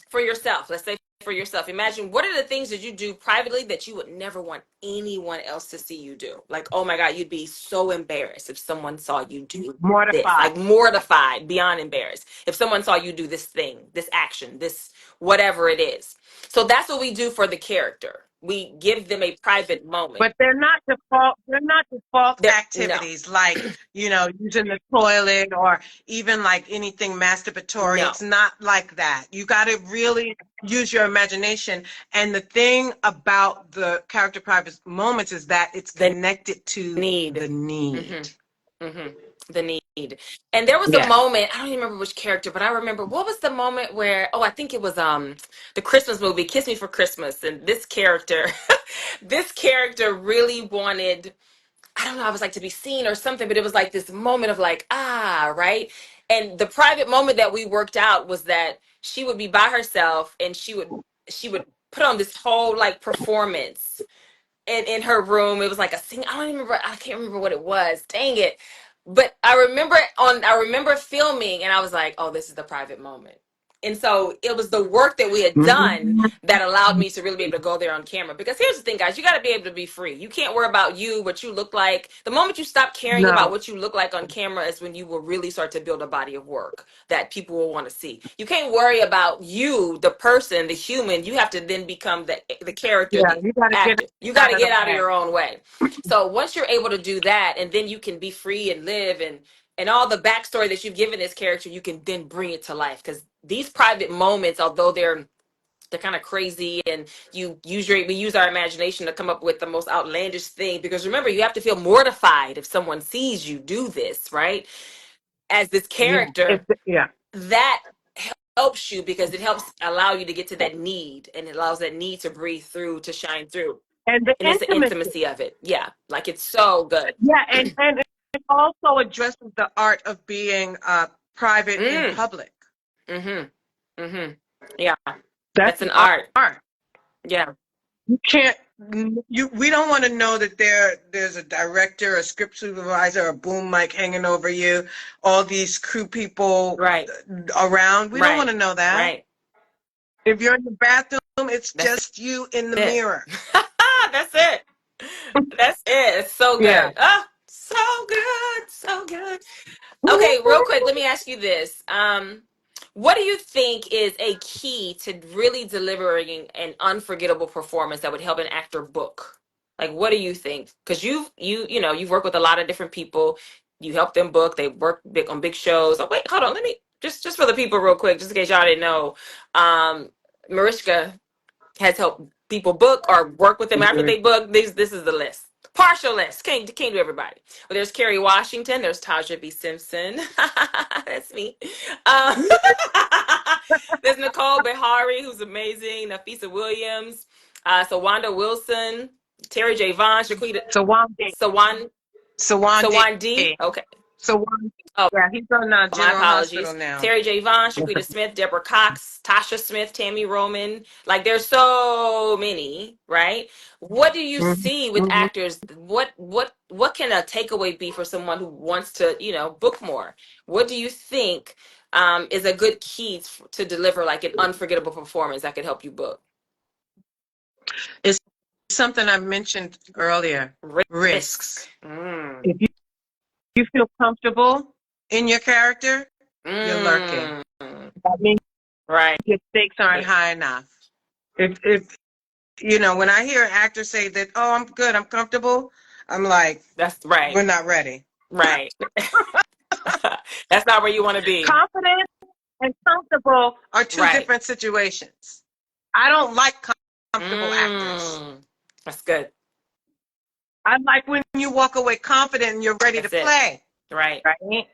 for yourself. Let's say for yourself. Imagine what are the things that you do privately that you would never want anyone else to see you do. Like, oh my God, you'd be so embarrassed if someone saw you do this. Mortified. Like mortified, beyond embarrassed. If someone saw you do this thing, this action, this whatever it is. So that's what we do for the character. we give them a private moment. But they're not default. They're not default No, activities like, using the toilet or even like anything masturbatory. no, It's not like that. You got to really use your imagination. And the thing about the character private moments is that it's the connected to need. the need. Mm-hmm. Mm-hmm. The need. And there was a Yeah. moment, I don't even remember which character, but I remember what was the moment where, oh, I think it was the Christmas movie, Kiss Me for Christmas. And this character, this character really wanted, I don't know, I was like to be seen or something, but it was like this moment of like, right? And the private moment that we worked out was that she would be by herself and she would put on this whole like performance in her room. It was like a sing. I don't even remember. I can't remember what it was. Dang it! But I remember filming, and I was like, "Oh, this is the private moment." And so it was the work that we had done Mhm. that allowed me to really be able to go there on camera. Because here's the thing, guys, you got to be able to be free. You can't worry about you, what you look like. The moment you stop caring about No. what you look like on camera is when you will really start to build a body of work that people will want to see. You can't worry about you, the person, the human. You have to then become the character, Yeah, the you got to get actor. You got out to of the get out of way. your own way. So once you're able to do that, and then you can be free and live, and all the backstory that you've given this character, you can then bring it to life. Because these private moments, although they're kind of crazy, and we use our imagination to come up with the most outlandish thing. Because remember, you have to feel mortified if someone sees you do this, right? As this Yeah. character, Yeah. that helps you because it helps allow you to get to that need, and it allows that need to breathe through, to shine through. And the And it's the intimacy. intimacy of it. Yeah, like it's so good. Yeah, and it also addresses the art of being private in Mm. public. Mm-hmm. Mm-hmm. Yeah, That's that's the an art. art. Yeah. You can't. We don't want to know that there's a director, a script supervisor, a boom mic hanging over you, all these crew people Right. around. We don't want Right. to know that. Right. If you're in the bathroom, it's That's just you in the it. mirror. That's it. That's it. It's so Yeah. good. Ah, so good. So good. Okay, real quick, let me ask you this. What do you think is a key to really delivering an unforgettable performance that would help an actor book? Like, what do you think? Because you've worked with a lot of different people. You help them book. They work big on big shows. Oh wait, hold on. Let me just for the people real quick, just in case y'all didn't know. Mariska has helped people book or work with them after they book. This is the list. Partial list. Can't do everybody. Well, there's Kerry Washington. There's Tajav Simpson. That's me. Um, there's Nicole Behari, who's amazing. Nafisa Williams. So Wanda Wilson. Terry J. Vaughn. Shaquita. So one day. Sawan. So one day. Sawan D. Okay. So one. Oh, Yeah, he's on my General Hospital apologies. now. Terry J. Vaughn, Shaquita Smith, Deborah Cox, Tasha Smith, Tammy Roman. Like there's so many, right? What do you Mhm. see with Mhm. actors? What can a takeaway be for someone who wants to, book more? What do you think is a good key to deliver like an unforgettable performance that could help you book? It's something I mentioned earlier. Risk. Risks. Mm. If you feel comfortable in your character, you're lurking. Mm. That means Right. your stakes aren't high enough. If when I hear an actor say that, oh, I'm good, I'm comfortable, I'm like, That's right. we're not ready. Right. That's not where you want to be. Confident and comfortable are two Right. different situations. I don't like comfortable actors. Mm. That's good. I like when you walk away confident and you're ready to That's it. play. Right. Right?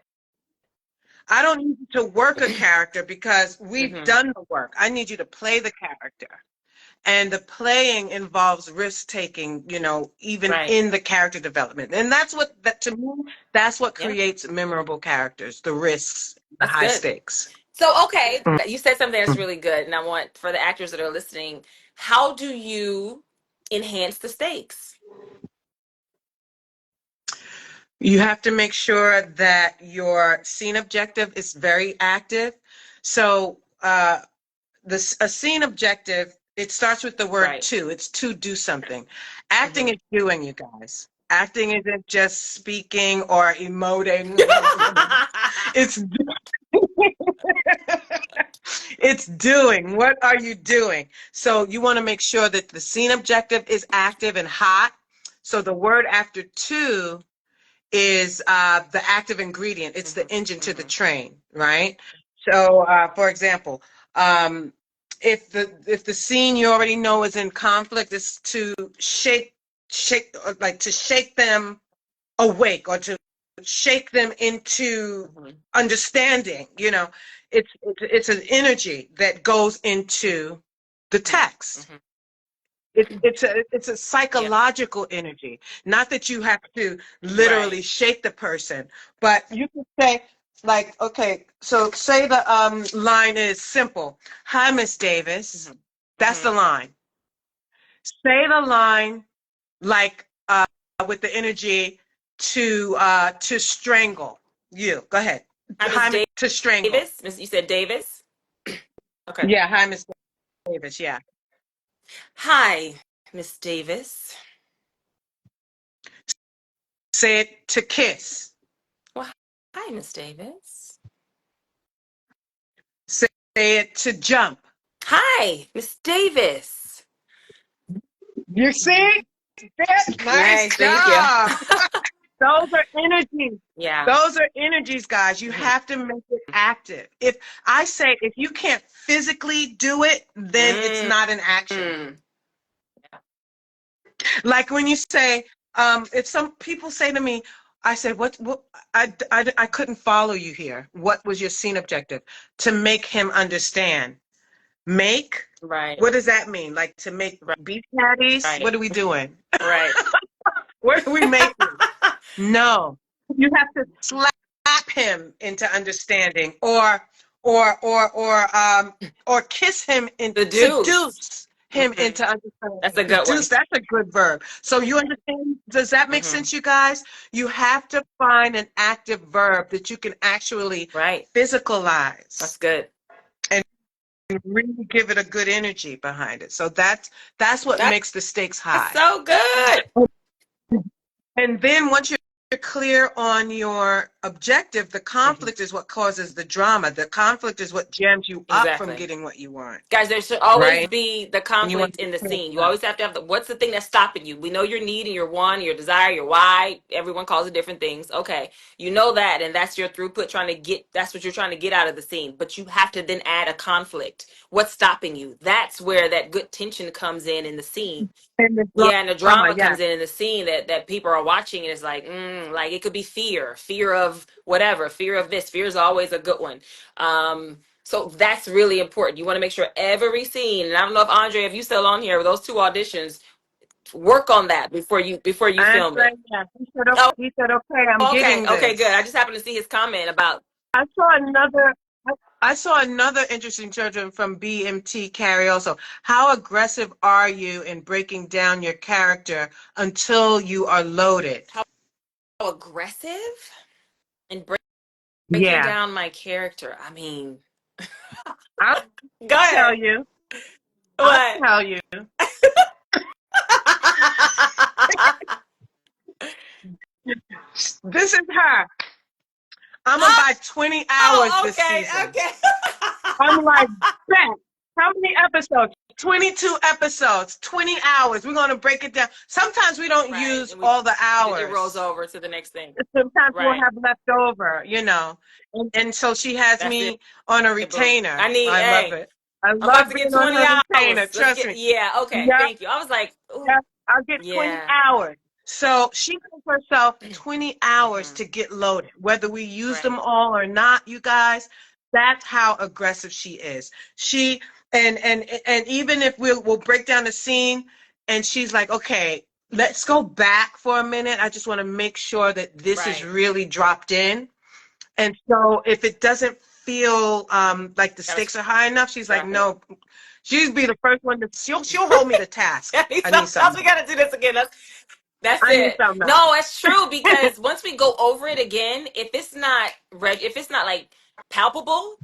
I don't need you to work a character because we've Mm-hmm. done the work. I need you to play the character. And the playing involves risk taking, even Right. in the character development. And to me, that's what Yeah. creates memorable characters, the risks, the That's high good. stakes. So, okay, you said something that's really good. And I want for the actors that are listening, how do you enhance the stakes? You have to make sure that your scene objective is very active. So, a scene objective, it starts with the word Right. to. It's to do something. Acting Mm-hmm. is doing, you guys. Acting isn't just speaking or emoting. It's It's doing. What are you doing? So you want to make sure that the scene objective is active and hot. So the word after to is the active ingredient. It's the engine to the train, right? So, for example, um, if the scene you already know is in conflict, is to shake like to shake them awake or to shake them into understanding. You know, it's an energy that goes into the text. It's a Yeah. psychological energy. Not that you have to literally Right. shake the person, but you can say, like, okay, so say the line is simple. Hi, Miss Davis. That's the line. Say the line like with the energy to strangle you. Go ahead. Hi, Miss Hi, to strangle. Davis. Miss, you said Davis. Okay. Yeah, hi, Miss Davis. Yeah. Hi, Miss Davis. Say it to kiss. Well, hi, Miss Davis. Say it to jump. Hi, Miss Davis. You see? Yes, nice Nice, thank you. job. Those are energies. Yeah. Those are energies, guys. You have to make it active. If I say if you can't physically do it, then it's Mm, not an action. mm. Like when you say, if some people say to me, I said, what, I couldn't follow you here. What was your scene objective? To make him understand. Make? Right. What does that mean? Like to make Right. beef patties? What Right. are we doing? Right. What are we making? No, you have to slap him into understanding, or kiss him and The deuce. seduce him into That's understanding. a good one. Seduce, that's a good verb. So you understand? Does that make sense, you guys? You have to find an active verb that you can actually Right. That's physicalize good. and really give it a good energy behind it. So that's what That's makes the stakes high. so good. And then once you're clear on your objective, the conflict is what causes the drama. The conflict is what jams you up from Exactly. getting what you want, Guys, there should always right? be the And you want conflict to be in the clear scene. You on always have to have what's the thing that's stopping you? We know your need and your want, your desire, your why. Everyone calls it different things. Okay. You know that, and that's your throughput that's what you're trying to get out of the scene. But you have to then add a conflict. What's stopping you? That's where that good tension comes in the scene. that. And the Yeah, and the drama, drama yeah. comes in the scene that people are watching, and it's like it could be fear of whatever, fear of this. Fear is always a good one. So that's really important. You want to make sure every scene, and I don't know if Andre, if you still on here with those two auditions, work on that before you film Andre, it. yeah. Oh, He said, okay, I'm okay, getting okay, good. I this. just happened to see his comment about I saw another. I saw another interesting children from BMT Carrie also. How aggressive are you in breaking down your character until you are loaded? how aggressive and breaking Yeah, down my character. I mean, I'll go tell ahead. you. I'll What? tell you. This is her. I'm about 20 hours Oh, this okay, season. okay. I'm like, bet. How many episodes? 22 episodes, 20 hours. We're going to break it down. Sometimes we don't Right, use and all the it rolls hours. over to the next thing. Sometimes we'll Right, have left over, you know. And so she has that's it, me on a boo. retainer. I need. I love Hey, it. I I'm about love to being get on 20 her retainer. hours. Let's Trust get. me. Yeah, okay. Yep. Thank you. I was like, ooh, Yeah, I'll get 20 yeah. hours. So she gives herself 20 hours Hmm. to get loaded. Whether we use them Right, all or not, you guys, that's how aggressive she is. She and even if we'll break down the scene and she's like, okay, let's go back for a minute. I just want to make sure that this is right. really dropped in. And so if it doesn't feel like the Gotta stakes are high enough, she's like, drop it. no, she'll be the first one to she'll hold me to task. I need I need something else. something. We gotta do this again. That's I need it. something else. No, it's true because once we go over it again, if it's not like palpable,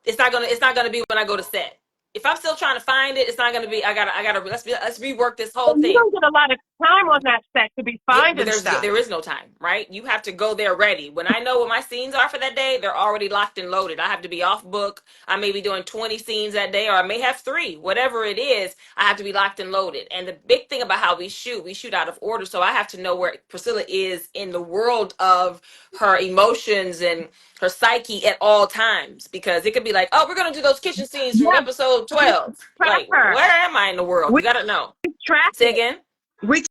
it's not gonna be when I go to set. If I'm still trying to find it, it's not gonna be. I gotta let's rework this whole And you thing. don't get a lot of time on that set to be Yeah, but finding stuff. there is no time, right? You have to go there ready. When I know what my scenes are for that day, they're already locked and loaded. I have to be off book. I may be doing 20 scenes that day, or I may have three. Whatever it is, I have to be locked and loaded. And the big thing about how we shoot out of order. So I have to know where Priscilla is in the world of her emotions and her psyche at all times, because it could be like, oh, we're gonna do those kitchen scenes from Yeah, episode we 12. track Like, her. where am I in the world? We You gotta know. track Say it. again. We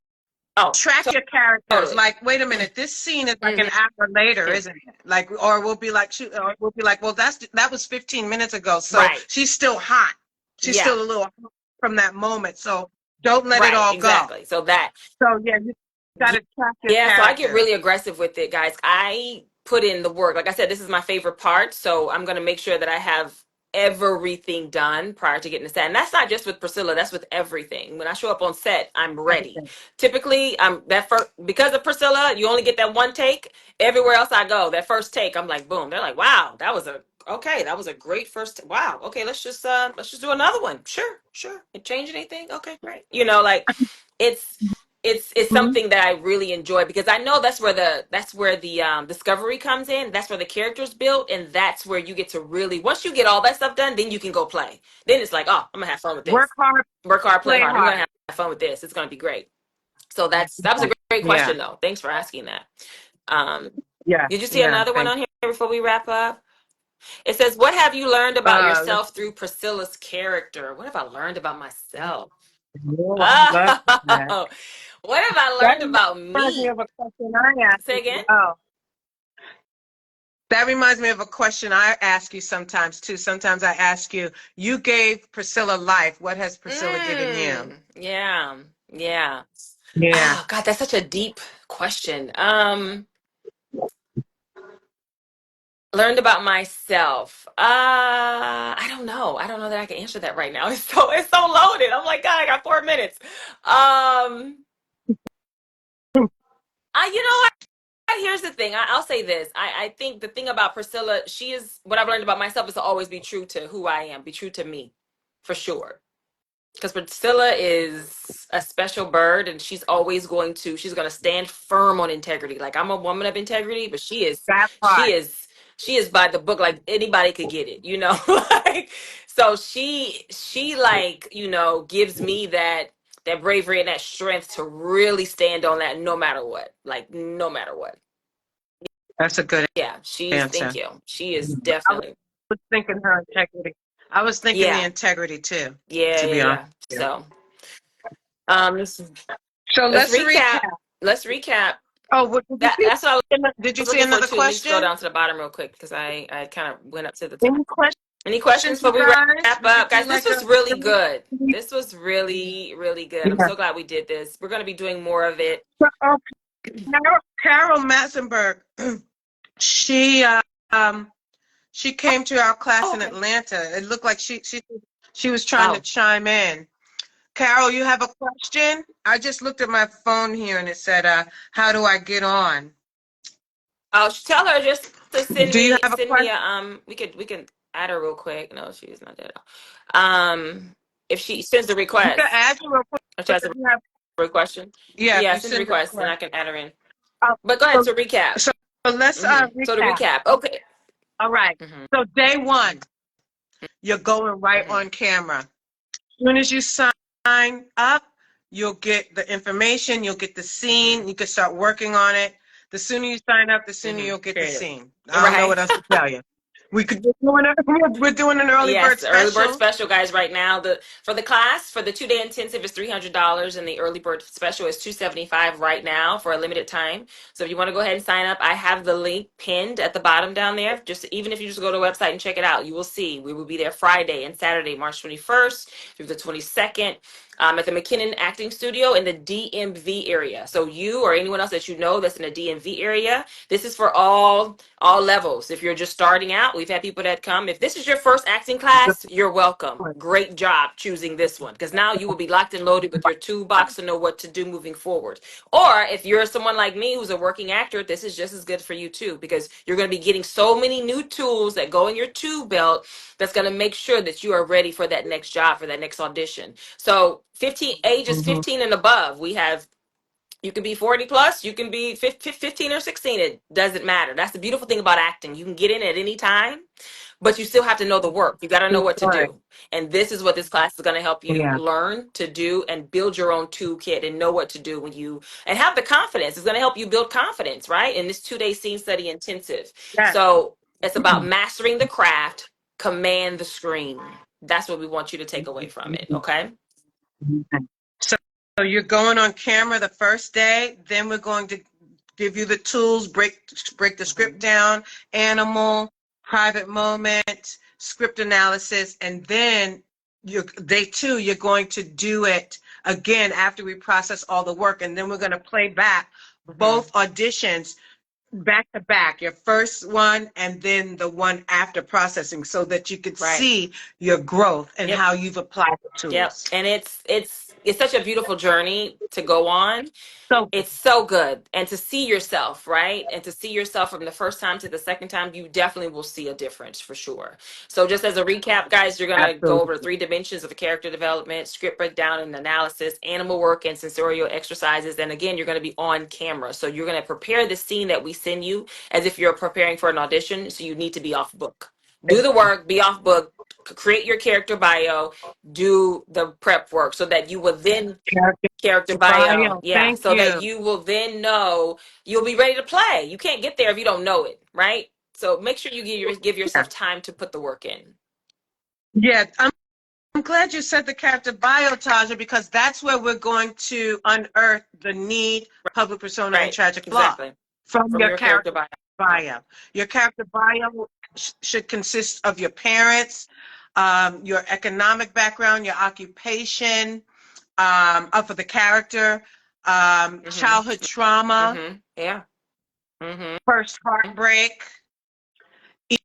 Oh, track your characters. totally. Like, wait a minute, this scene is like an Hmm. hour later, isn't it? Like, or we'll be like, shoot, or we'll be like, well, that was 15 minutes ago, so Right. she's still hot. She's Yeah. still a little hot from that moment. So don't let it Right, all go. exactly. So that, So yeah, you got to track your yeah, so I get characters. really aggressive with it, guys. I put in the work. Like I said, this is my favorite part, so I'm going to make sure that I have everything done prior to getting to set. And that's not just with Priscilla, that's with everything. When I show up on set, I'm ready. Everything. Typically, I'm that first, because of Priscilla, you only get that one take. Everywhere else I go, that first take, I'm like, boom. They're like, wow, that was a okay, that was a great first wow. Okay, let's just do another one. Sure, sure. It change anything? Okay, great. Like it's it's Mhm. something that I really enjoy, because I know that's where the discovery comes in. That's where the characters built, and that's where you get to really, once you get all that stuff done, then you can go play. Then it's like, oh, I'm gonna have fun with Work this. hard, Work hard, play play hard. I'm gonna hard. have fun with this. It's gonna be great. So that was a great Yeah, question though. Thanks for asking that. Um, yeah, did you see yeah. another one Thank on here before we wrap up? It says, "What have you learned you. about Let's yourself through Priscilla's character?" What have I learned about myself? oh, I love that. Oh, what have I That learned about reminds me me? of a question I asked Say you. again? Oh, that reminds me of a question I ask you sometimes too. Sometimes I ask you, you gave Priscilla life. What has Priscilla given you? Yeah, yeah. Yeah. Oh God, that's such a deep question. Learned about myself. I don't know. I don't know that I can answer that right now. It's so loaded. I'm like, God, I got 4 minutes. I you know Here's the thing. I'll say this. I think the thing about Priscilla, what I've learned about myself is to always be true to who I am, be true to me, for sure. Because Priscilla is a special bird, and she's going to stand firm on integrity. Like, I'm a woman of integrity, but That she part. is, she is by the book. Like, anybody could get it, like, so she like, gives me that bravery and that strength to really stand on that no matter what, like, no matter what. That's a good Yeah, thank answer. you. She is I definitely, was thinking her integrity. I was thinking the yeah, integrity too, yeah, to yeah, be honest yeah. with you. So, let's, So let's let's recap. recap. Let's recap. Oh, what, did you see? That's what I Did you was see looking for another too. Let me scroll question? down to the bottom real quick, because I kind of went up to the top. Any Any questions questions, you before we guys? wrap We could up? do Guys, this like a. was really good. This was really, really good. I'm Yeah. so glad we did this. We're going to be doing more of it. So, Carol Massenberg, she um she came to our class Oh, in okay. Atlanta. It looked like she was trying to Oh, chime in. Carol, you have a question? I just looked at my phone here and it said, how do I get on? I'll tell her just to Do you have a send me question? a, we can add her real quick. No, she's not there at all. If she sends a You can request, add you real quick if she if has a you have. question. Yeah, if Yeah, you send a send a request, and request. I can add her in. Uh, But go ahead so, to recap. so, so let's So to recap. recap, okay. All right. Hmm. So day one, you're going right Hmm. on camera. As soon as you sign up, you'll get the information, you'll get the Hmm. scene, you can start working on it. The sooner you sign up, the sooner Hmm. you'll get the Period. scene. I don't know Right. what else to tell you. We're doing an early Yes, bird the early bird special. special, guys, right now. For the class, for the 2-day intensive is $300, and the early bird special is $275 right now for a limited time. So if you want to go ahead and sign up, I have the link pinned at the bottom down there. Just even if you just go to the website and check it out, you will see we will be there Friday and Saturday, March 21st through the 22nd. At the McKinnon Acting Studio in the DMV area. So you or anyone else that you know that's in the DMV area, this is for all levels. If you're just starting out, we've had people that come. If this is your first acting class, you're welcome. Great job choosing this one, because now you will be locked and loaded with your toolbox to know what to do moving forward. Or if you're someone like me who's a working actor, this is just as good for you too, because you're going to be getting so many new tools that go in your tool belt that's going to make sure that you are ready for that next job, for that next audition. So ages Mhm. 15 and above, we have You can be 40 plus, you can be 15 or 16. It doesn't matter. That's the beautiful thing about acting. You can get in at any time, but you still have to know the work. You got to know what to Right. do. And this is what this class is going to help you Yeah. learn to do and build your own toolkit and know what to do when you and have the confidence. It's going to help you build confidence, right? In this 2-day scene study intensive. Yes. So it's about mastering the craft, command the screen. That's what we want you to take away from it. Okay. So, so you're going on camera the first day, then we're going to give you the tools, break the script down, animal, private moment, script analysis, and then day 2, you're going to do it again after we process all the work, and then we're going to play back Mhm. both auditions back to back, your first one and then the one after processing, so that you could Right. see your growth and Yep. how you've applied the Yep. tools. And it's such a beautiful journey to go on. So It's so good. And to see yourself, right? And to see yourself from the first time to the second time, you definitely will see a difference for sure. So just as a recap, guys, you're going to go over absolutely. 3 dimensions of character development, script breakdown and analysis, animal work and sensorial exercises. And again, you're going to be on camera. So you're going to prepare the scene that we send you as if you're preparing for an audition. So you need to be off book. Do the work, be off book, create your character bio, do the prep work so that you will then Character character bio. bio. Yeah. Thank So that you. you will then know you'll be ready to play. You can't get there if you don't know it, right? So make sure you give Yeah. yourself time to put the work in. Yeah, I'm glad you said the character bio, Taja, because that's where we're going to unearth the need, public persona, and Right. tragic flaw Exactly. from From your your character character bio. bio. Your character bio should consist of your parents, your economic background, your occupation, for the character, Mm-hmm. childhood trauma, Mm-hmm. Yeah. Mm-hmm. first heartbreak, Yep.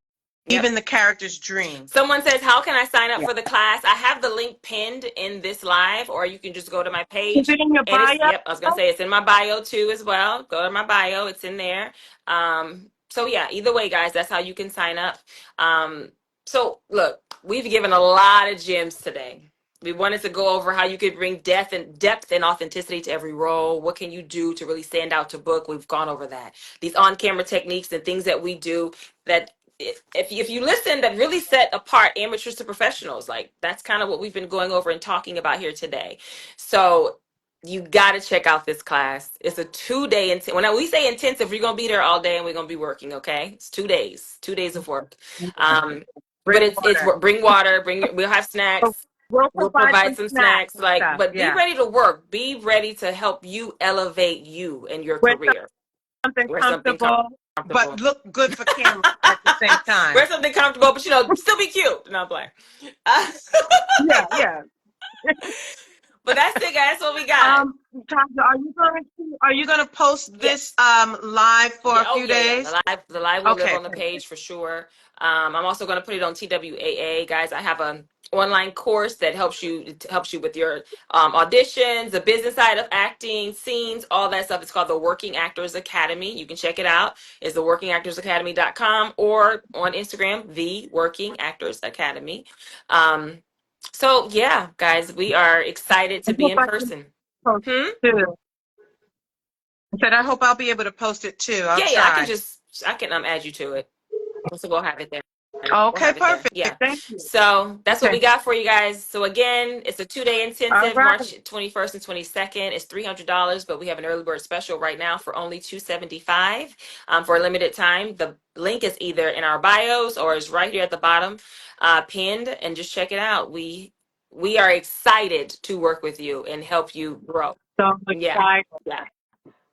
even the character's dream. Someone says, how can I sign up Yeah. for the class? I have the link pinned in this live, or you can just go to my Is page. it in your And it's, bio? yep, I was going to say it's in my bio too as well. Go to my bio, it's in there. So yeah, either way, guys, that's how you can sign up. So look, we've given a lot of gems today. We wanted to go over how you could bring depth and authenticity to every role. What can you do to really stand out to book? We've gone over that. These on-camera techniques and things that we do that if you listen, that really set apart amateurs to professionals. Like that's kind of what we've been going over and talking about here today. So you got to check out this class. It's a 2-day when we say intensive, we're gonna be there all day and we're gonna be working. Okay, it's 2 days of work. But Bring it's water. bring water, we'll have So snacks. we'll We'll provide provide some some snacks snacks, and like, stuff. but be Yeah. ready to work. Be ready to help you elevate you in your Wear career. something Wear something comfortable, but comfortable. look good for camera at the same time. Wear something comfortable, but still be cute. No, I'm playing. Uh, Yeah, yeah. but that's it, guys. That's what we got. Tasha, are you going to post this Yes. live for Yeah. a Oh, few yeah, yeah. days? The live will live Okay, on the perfect. page for sure. I'm also going to put it on TWAA, guys. I have an online course that helps you with your auditions, the business side of acting, scenes, all that stuff. It's called the Working Actors Academy. You can check it out. It's the workingactorsacademy.com or on Instagram, the Working Actors Academy. Um, so yeah, guys, we are excited I to be hope in I can person. post Hmm? it too. I said I hope I'll be able to post it too. I'll Yeah, yeah. try. I can add you to it. So we'll have it there. We'll Okay, have it there. perfect. Yeah. Thank you. So that's what Okay. we got for you guys. So again, it's a 2-day All intensive, right. March 21st and 22nd. It's $300, but we have an early bird special right now for only $275 for a limited time. The link is either in our bios or is right here at the bottom, pinned, and just check it out. We are excited to work with you and help you grow. So Yeah. excited. Yeah.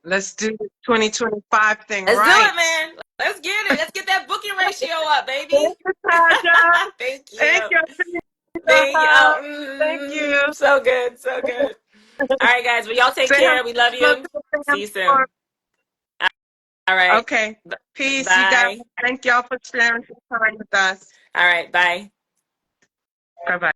Let's do the 2025 thing Let's do it, right. man. Let's get it. Let's get that booking ratio up, baby. Thank you, Taja. Thank Thank you. you. Thank you. Thank you. So good. So good. All right, guys. Well, y'all take Say care. We love hello you. to the See you family. soon. All right. Okay. Peace, you guys. Bye. Thank y'all for sharing some time with us. All right. Bye. Bye bye.